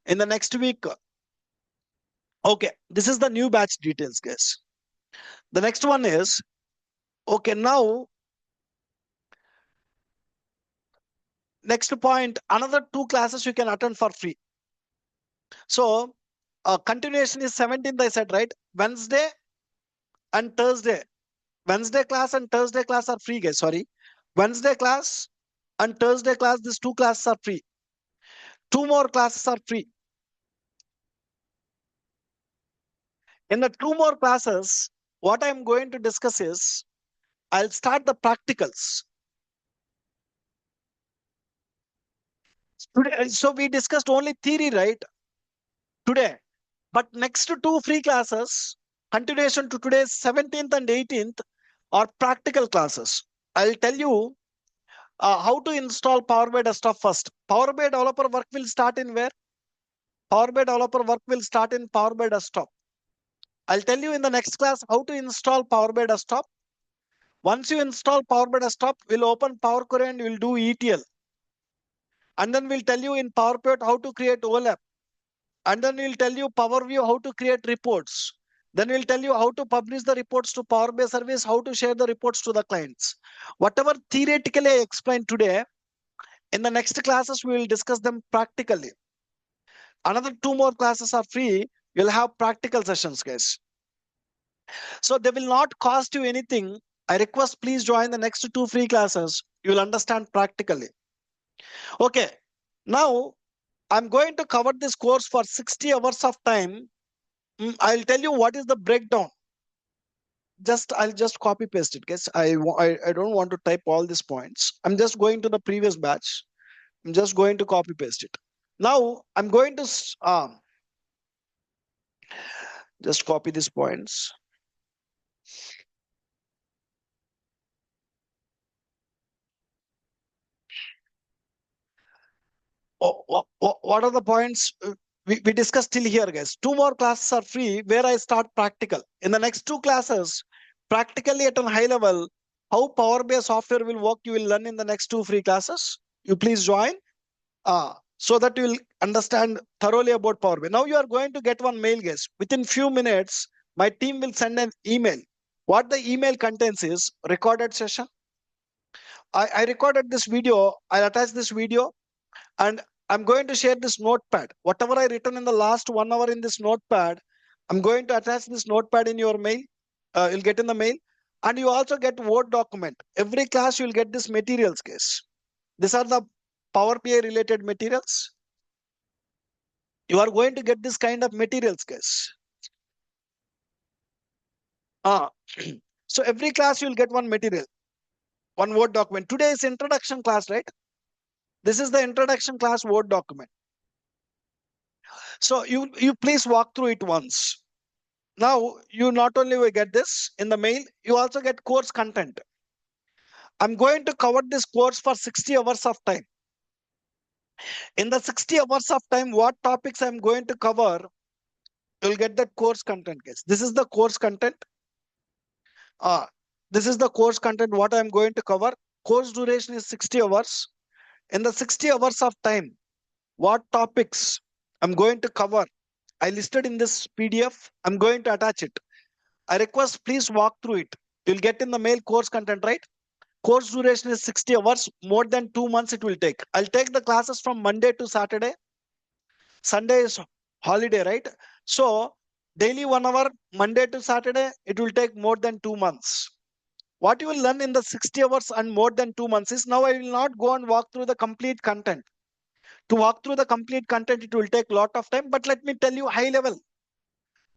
in the next week. Okay, this is the new batch details, guys. The next one is, okay, now, next point, another 2 classes you can attend for free. So, continuation is 17th, I said, right? Wednesday and Thursday. Wednesday class and Thursday class are free, guys. Sorry. Wednesday class and Thursday class, these two classes are free. Two more classes are free. In the two more classes, what I'm going to discuss is I'll start the practicals. Today, so we discussed only theory, right? Today. But next two free classes, continuation to today's 17th and 18th, are practical classes. I'll tell you how to install Power BI Desktop first. Power BI developer work will start in where? Power BI developer work will start in Power BI Desktop. I'll tell you in the next class how to install Power BI Desktop. Once you install Power BI Desktop, we'll open Power Query and we'll do ETL. And then we'll tell you in Power Pivot how to create OLAP. And then we'll tell you Power View how to create reports. Then we'll tell you how to publish the reports to Power BI service, how to share the reports to the clients. Whatever theoretically I explained today, in the next classes, we will discuss them practically. Another two more classes are free. You'll have practical sessions, guys. So they will not cost you anything. I request please join the next two free classes. You will understand practically. Okay. Now, I'm going to cover this course for 60 hours of time. I'll tell you what is the breakdown. I'll just copy paste it, guys. I don't want to type all these points. I'm just going to the previous batch. I'm just going to copy paste it. Now I'm going to just copy these points. What are the points we discussed till here, guys? Two more classes are free where I start practical. In the next two classes, practically at a high level, how Power BI software will work, you will learn in the next two free classes. You please join so that you will understand thoroughly about Power BI. Now you are going to get one mail, guys. Within few minutes, my team will send an email. What the email contains is recorded session. I recorded this video. I'll attach this video. And I'm going to share this notepad. Whatever I written in the last 1 hour in this notepad, I'm going to attach this notepad in your mail. You'll get in the mail. And you also get Word document. Every class you'll get this materials, guys. These are the Power BI related materials. You are going to get this kind of materials, guys. So every class you'll get one material, one Word document. Today is introduction class, right? This is the introduction class Word document. So you please walk through it once. Now you not only will get this in the mail, you also get course content. I'm going to cover this course for 60 hours of time. In the 60 hours of time, what topics I'm going to cover, you'll get that course content, guys. This is the course content. This is the course content, what I'm going to cover. Course duration is 60 hours. In the 60 hours of time, what topics I'm going to cover, I listed in this PDF. I'm going to attach it. I request please walk through it. You'll get in the mail course content, right? Course duration is 60 hours. More than 2 months it will take. I'll take the classes from Monday to Saturday. Sunday is holiday, right? So daily 1 hour, Monday to Saturday, it will take more than 2 months. What you will learn in the 60 hours and more than 2 months is, now I will not go and walk through the complete content. To walk through the complete content, it will take a lot of time, but let me tell you high level.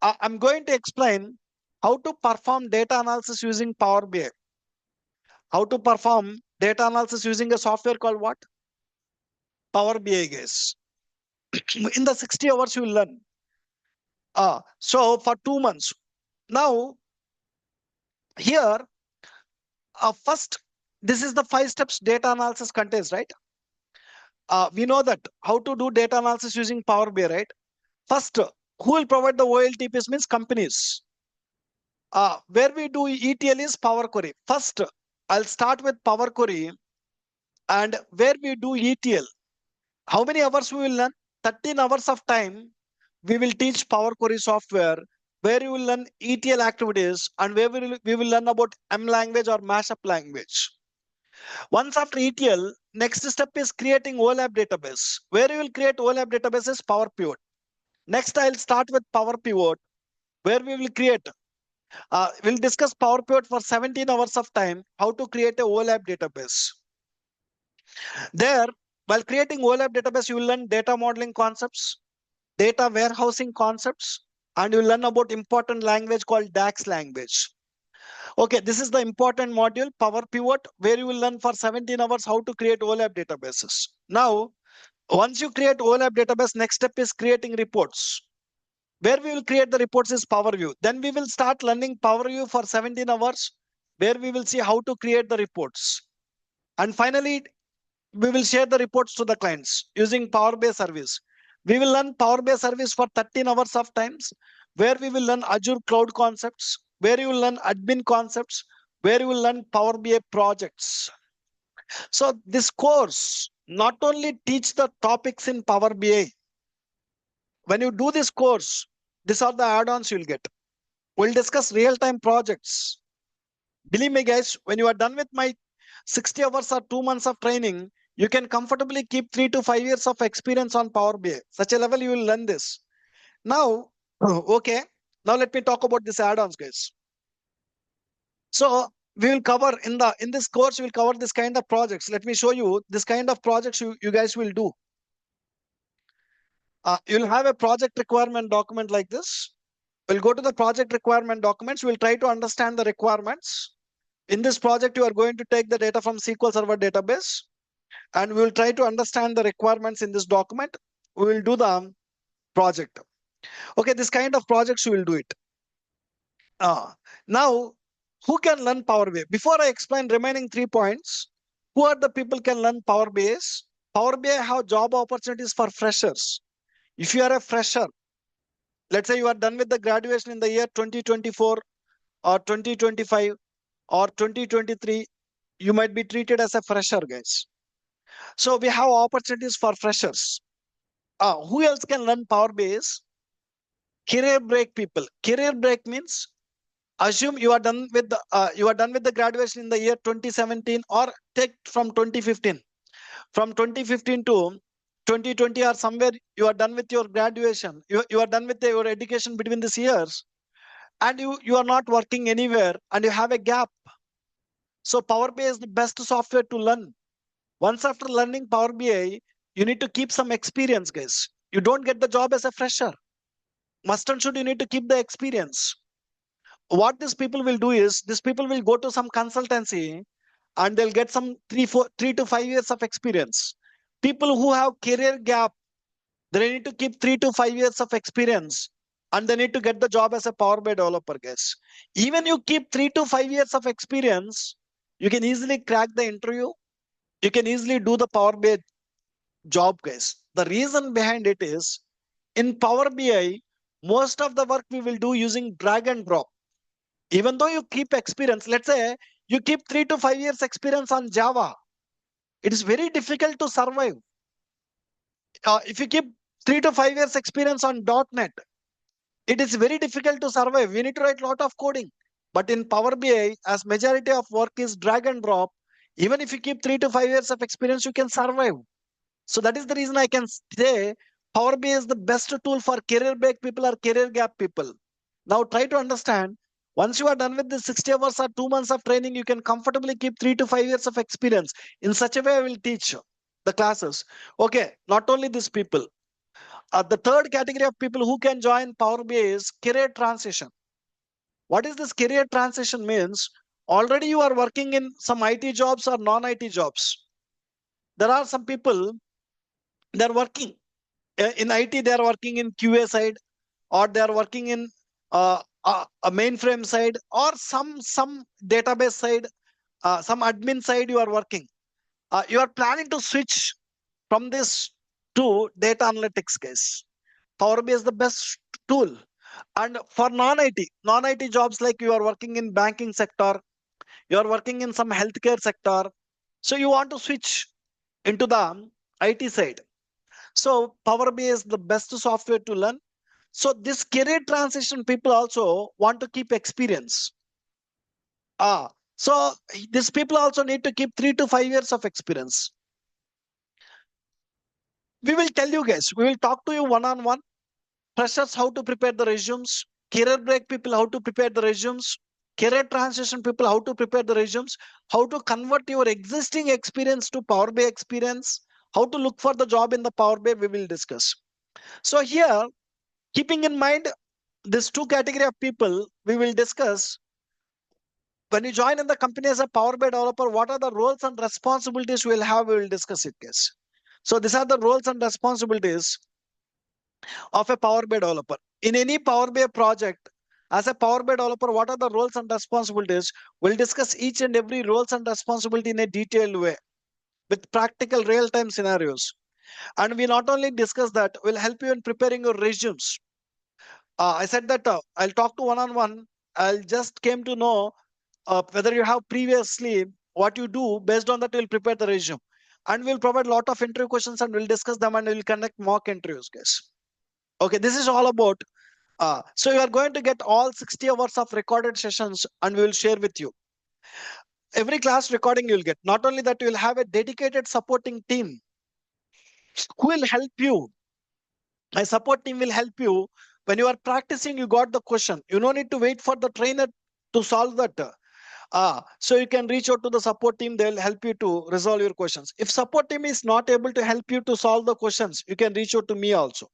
I'm going to explain how to perform data analysis using Power BI. How to perform data analysis using a software called what? Power BI, guys. In the 60 hours, you will learn. So for 2 months. Now, here, first, this is the 5 steps data analysis contains, right? We know that how to do data analysis using Power BI, right? First, who will provide the OLTPs means companies. Where we do ETL is Power Query. First, I'll start with Power Query, and where we do ETL. How many hours we will learn? 13 hours of time. We will teach Power Query software, where you will learn ETL activities, and where we will learn about M language or mashup language. Once after ETL, next step is creating OLAP database. Where you will create OLAP database is Power Pivot. Next, I'll start with Power Pivot, where we will create We'll discuss Power Pivot for 17 hours of time, how to create a OLAP database. There, while creating OLAP database, you will learn data modeling concepts, data warehousing concepts, and you will learn about important language called DAX language. Okay, this is the important module, Power Pivot, where you will learn for 17 hours how to create OLAP databases. Now, once you create OLAP database, next step is creating reports. Where we will create the reports is Power View. Then we will start learning Power View for 17 hours, where we will see how to create the reports. And finally, we will share the reports to the clients using Power BI service. We will learn Power BI service for 13 hours of times, where we will learn Azure cloud concepts, where you will learn admin concepts, where you will learn Power BI projects. So this course not only teach the topics in Power BI. When you do this course, these are the add-ons you'll get. We'll discuss real-time projects. Believe me, guys, when you are done with my 60 hours or 2 months of training, you can comfortably keep 3 to 5 years of experience on Power BI. Such a level you will learn this. Now, okay. Now let me talk about this add-ons, guys. So we will cover in this course, we will cover this kind of projects. Let me show you this kind of projects you guys will do. You'll have a project requirement document like this. We'll go to the project requirement documents. We'll try to understand the requirements. In this project, you are going to take the data from SQL Server database, and we will try to understand the requirements in this document. We will do the project. Okay, this kind of projects we will do it. Now, who can learn Power BI? Before I explain remaining 3 points, who are the people can learn Power BI? Power BI have job opportunities for freshers. If you are a fresher, let's say you are done with the graduation in the year 2024 or 2025 or 2023, you might be treated as a fresher, guys. So we have opportunities for freshers. Who else can learn Power BI? Career break people. Career break means assume you are done with the graduation in the year 2017, or take from 2015. From 2015 to 2020 or somewhere, you are done with your graduation. You are done with your education between these years, and you are not working anywhere, and you have a gap. So Power BI is the best software to learn. Once after learning Power BI, you need to keep some experience, guys. You don't get the job as a fresher. Must and should, you need to keep the experience. What these people will do is, these people will go to some consultancy and they'll get some 3 to 5 years of experience. People who have career gap, they need to keep 3 to 5 years of experience, and they need to get the job as a Power BI developer, guys. Even you keep 3 to 5 years of experience, you can easily crack the interview. You can easily do the Power BI job, guys. The reason behind it is, in Power BI, most of the work we will do using drag and drop. Even though you keep experience, let's say you keep 3 to 5 years experience on Java, it is very difficult to survive. If you keep 3 to 5 years experience on .NET, it is very difficult to survive. We need to write a lot of coding. But in Power BI, as majority of work is drag and drop, even if you keep 3 to 5 years of experience, you can survive. So that is the reason I can say Power BI is the best tool for career break people or career gap people. Now try to understand, once you are done with the 60 hours or 2 months of training, you can comfortably keep 3 to 5 years of experience. In such a way, I will teach the classes. Okay, not only these people. The third category of people who can join Power BI is career transition. What is this career transition means? Already you are working in some IT jobs or non-IT jobs. There are some people, they're working in IT, they are working in QA side, or they are working in a mainframe side, or some database side, some admin side you are working. You are planning to switch from this to data analytics, guys. Power BI is the best tool. And for non-IT jobs, like you are working in banking sector, you are working in some healthcare sector, so you want to switch into the IT side. So Power BI is the best software to learn. So this career transition people also want to keep experience. So these people also need to keep 3 to 5 years of experience. We will tell you, guys, we will talk to you one-on-one. Freshers, how to prepare the resumes. career break people, how to prepare the resumes, career transition people, how to prepare the resumes, how to convert your existing experience to Power BI experience, how to look for the job in the Power BI, we will discuss. So here, keeping in mind these two category of people, we will discuss when you join in the company as a Power BI developer, what are the roles and responsibilities we'll have, we will discuss it, guys. So these are the roles and responsibilities of a Power BI developer. In any Power BI project, as a Power BI developer, what are the roles and responsibilities? We'll discuss each and every roles and responsibility in a detailed way with practical real-time scenarios. And we not only discuss that, we'll help you in preparing your resumes. I said that I'll talk to one-on-one. I'll just came to know whether you have previously what you do. Based on that, we'll prepare the resume. And we'll provide a lot of interview questions and we'll discuss them and we'll conduct mock interviews, guys. Okay, this is all about. So you are going to get all 60 hours of recorded sessions and we will share with you. Every class recording you'll get. Not only that, you will have a dedicated supporting team who will help you. A support team will help you. When you are practicing, you got the question. You don't need to wait for the trainer to solve that. So you can reach out to the support team. They'll help you to resolve your questions. If support team is not able to help you to solve the questions, you can reach out to me also.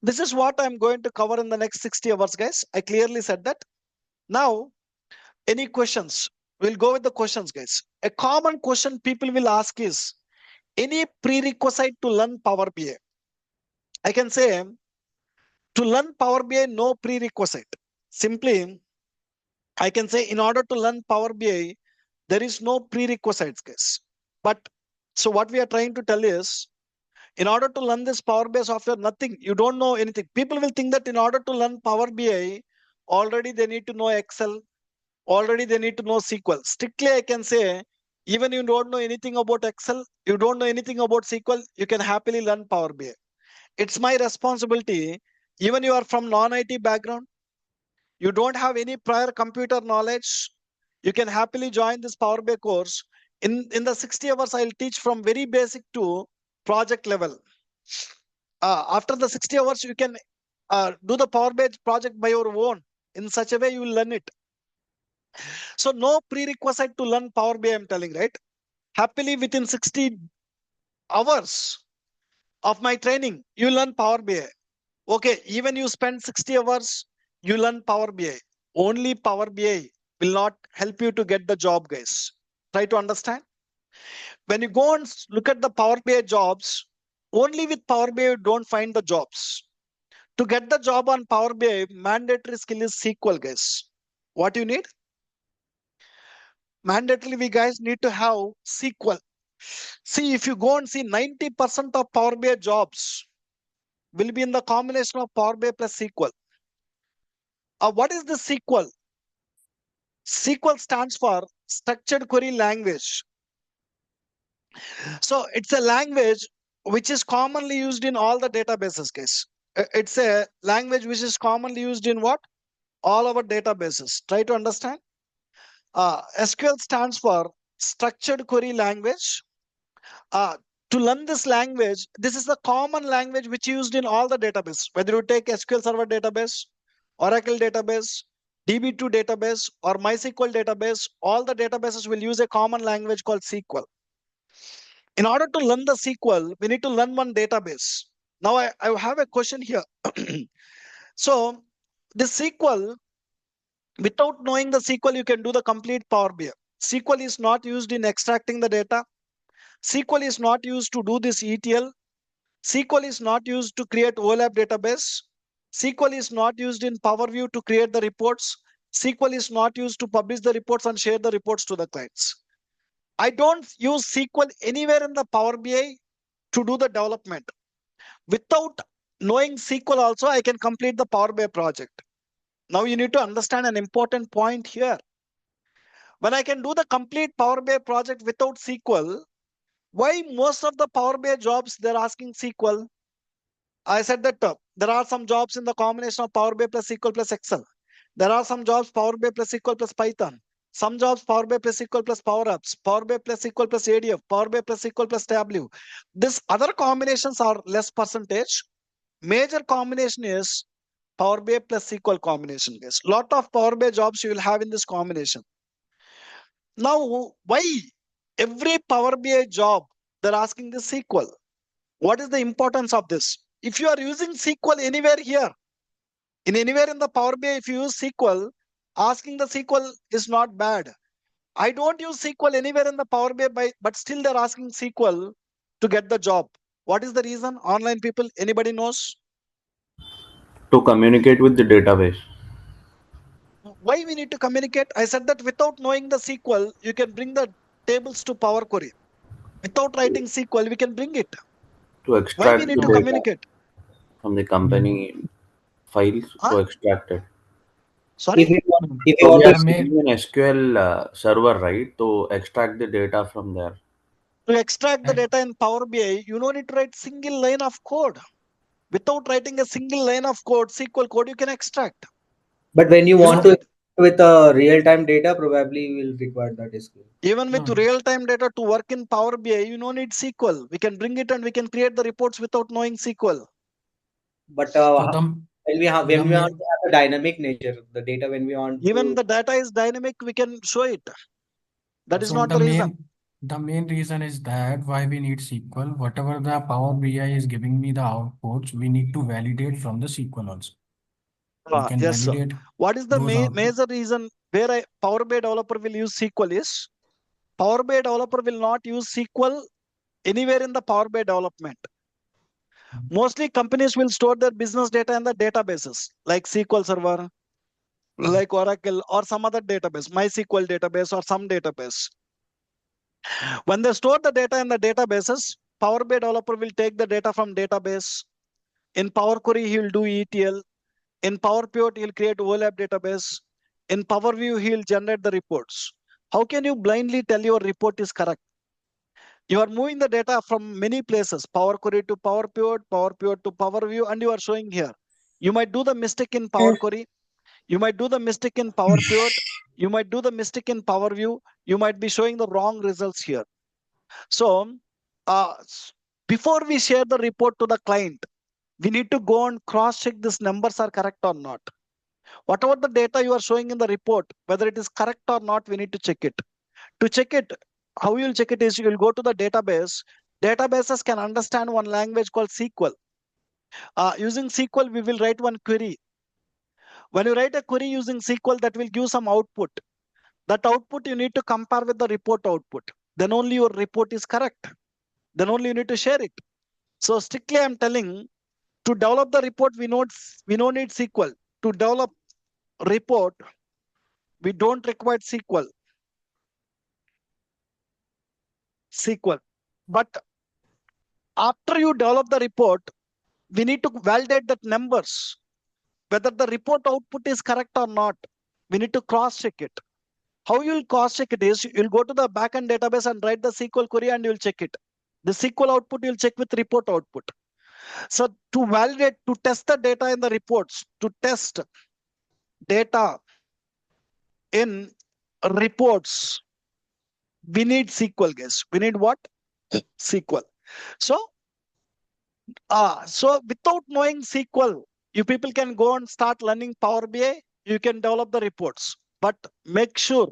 This is what I'm going to cover in the next 60 hours, guys. I clearly said that. Now, any questions? We'll go with the questions, guys. A common question people will ask is, any prerequisite to learn Power BI? I can say, to learn Power BI, no prerequisite. Simply, I can say, in order to learn Power BI, there is no prerequisites, guys. But so what we are trying to tell is, in order to learn this Power BI software, nothing, you don't know anything. People will think that in order to learn Power BI, already they need to know Excel, already they need to know SQL. Strictly, I can say, even you don't know anything about Excel, you don't know anything about SQL, you can happily learn Power BI. It's my responsibility. Even you are from non-IT background, you don't have any prior computer knowledge, you can happily join this Power BI course. In the 60 hours, I'll teach from very basic to project level. After the 60 hours, you can do the Power BI project by your own. In such a way, you will learn it. So no prerequisite to learn Power BI, I'm telling, right? Happily within 60 hours of my training, you learn Power BI. Okay, even you spend 60 hours, you learn Power BI. Only Power BI will not help you to get the job, guys. Try to understand. When you go and look at the Power BI jobs, only with Power BI you don't find the jobs. To get the job on Power BI, mandatory skill is SQL, guys. What you need? Mandatorily, we guys need to have SQL. See, if you go and see 90% of Power BI jobs will be in the combination of Power BI plus SQL. What is the SQL? SQL stands for Structured Query Language. So it's a language which is commonly used in all the databases, guys. It's a language which is commonly used in what? All our databases. Try to understand. SQL stands for Structured Query Language. To learn this language, this is the common language which is used in all the database. Whether you take SQL Server database, Oracle database, DB2 database, or MySQL database, all the databases will use a common language called SQL. In order to learn the SQL, we need to learn one database. Now I have a question here. So the SQL, without knowing the SQL, you can do the complete Power BI. SQL is not used in extracting the data. SQL is not used to do this ETL. SQL is not used to create OLAP database. SQL is not used in Power View to create the reports. SQL is not used to publish the reports and share the reports to the clients. I don't use SQL anywhere in the Power BI to do the development. Without knowing SQL also, I can complete the Power BI project. Now you need to understand an important point here. When I can do the complete Power BI project without SQL, why most of the Power BI jobs they're asking SQL? I said that there are some jobs in the combination of Power BI plus SQL plus Excel. There are some jobs Power BI plus SQL plus Python. Some jobs Power BI plus SQL plus Power Apps, Power BI plus SQL plus ADF, Power BI plus SQL plus Tableau. This other combinations are less percentage. Major combination is Power BI plus SQL combination, guys. Lot of Power BI jobs you will have in this combination. Now, why every Power BI job they're asking this SQL? What is the importance of this? If you are using SQL anywhere here, anywhere in the Power BI, if you use SQL, asking the SQL is not bad. I don't use SQL anywhere in the Power BI, but still they're asking SQL to get the job. What is the reason? Online people, anybody knows? To communicate with the database. Why we need to communicate? I said that without knowing the SQL, you can bring the tables to Power Query. Without writing SQL, we can bring it. To Why we extract need the to data communicate? from the company files Huh? to extract it. Sorry? If you So we want are to, using an SQL server, right, to extract the data from there. To extract the And data in Power BI, you don't need to write single line of code. Without writing a single line of code, SQL code, you can extract. but when you You want know to that. with a real-time data, probably you will require that skill. Even with no, real-time data to work in Power BI, you don't need SQL. We can bring it and we can create the reports without knowing SQL. But so the when we want main to have a dynamic nature, the data when we want Even to, the data is dynamic, we can show it. That is so not the reason. the main reason is that why we need SQL. Whatever the Power BI is giving me the outputs, we need to validate from the SQL also. We can Yes, sir. validate What is the those outputs. major reason where Power BI developer will use SQL is Power BI developer will not use SQL anywhere in the Power BI development. Mostly companies will store their business data in the databases like SQL Server, like Oracle or some other database, MySQL database or some database. When they store the data in the databases, Power BI developer will take the data from database. In Power Query, he will do ETL. In Power Pivot, he'll create OLAP database. In Power View, he'll generate the reports. How can you blindly tell your report is correct? You are moving the data from many places, Power Query to Power Pivot to Power View, and you are showing here. You might do the mistake in Power Query. You might do the mistake in Power Pivot. You might do the mistake in Power View. You might be showing the wrong results here. So, uh, before we share the report to the client, we need to go and cross-check these numbers are correct or not. Whatever the data you are showing in the report, whether it is correct or not, we need to check it. To check it, how you will check it is you will go to the database. Databases can understand one language called SQL. Using SQL, we will write one query. When you write a query using SQL, that will give some output. That output you need to compare with the report output. Then only your report is correct. Then only you need to share it. So strictly, I'm telling to develop the report, we don't need SQL. To develop report, we don't require SQL. But after you develop the report, we need to validate that numbers, whether the report output is correct or not. We need to cross check it. How you will cross check it is you'll go to the backend database and write the SQL query and you'll check it. The SQL output you'll check with report output. So to validate, to test the data in the reports, to test data in reports, we need SQL, guys. We need what? SQL. So, so without knowing SQL, you people can go and start learning Power BI. You can develop the reports, but make sure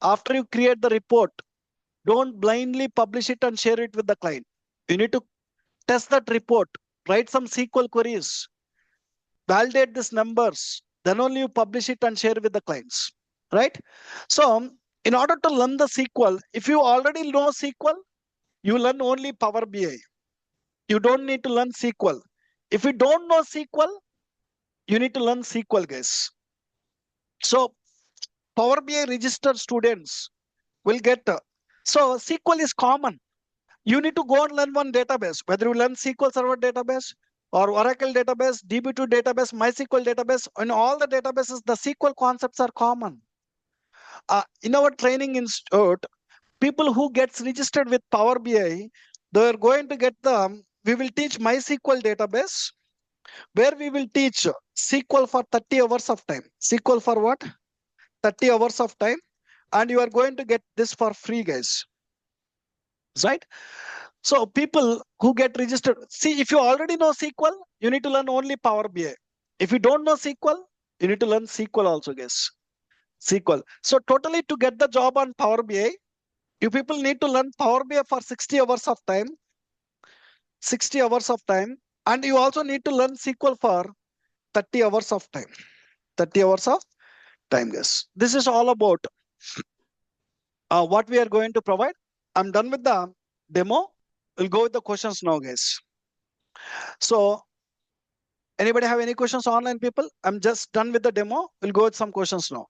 after you create the report, don't blindly publish it and share it with the client. You need to test that report, write some SQL queries, validate these numbers, then only you publish it and share with the clients, right? So in order to learn the SQL, if you already know SQL, you learn only Power BI. You don't need to learn SQL. If you don't know SQL, you need to learn SQL, guys. So Power BI registered students will get, so SQL is common. You need to go and learn one database, whether you learn SQL Server database or Oracle database, DB2 database, MySQL database. In all the databases, the SQL concepts are common. In our training institute, people who gets registered with Power BI, they're going to get the, we will teach MySQL database, where we will teach SQL for 30 hours of time. SQL for what? 30 hours of time. And you are going to get this for free, guys. Right? So people who get registered, see, if you already know SQL, you need to learn only Power BI. If you don't know SQL, you need to learn SQL also, guys. SQL. So totally to get the job on Power BI, you people need to learn Power BI for 60 hours of time. 60 hours of time. And you also need to learn SQL for 30 hours of time. 30 hours of time, guys. This is all about what we are going to provide. I'm done with the demo. We'll go with the questions now, guys. So anybody have any questions online, people? I'm just done with the demo. We'll go with some questions now.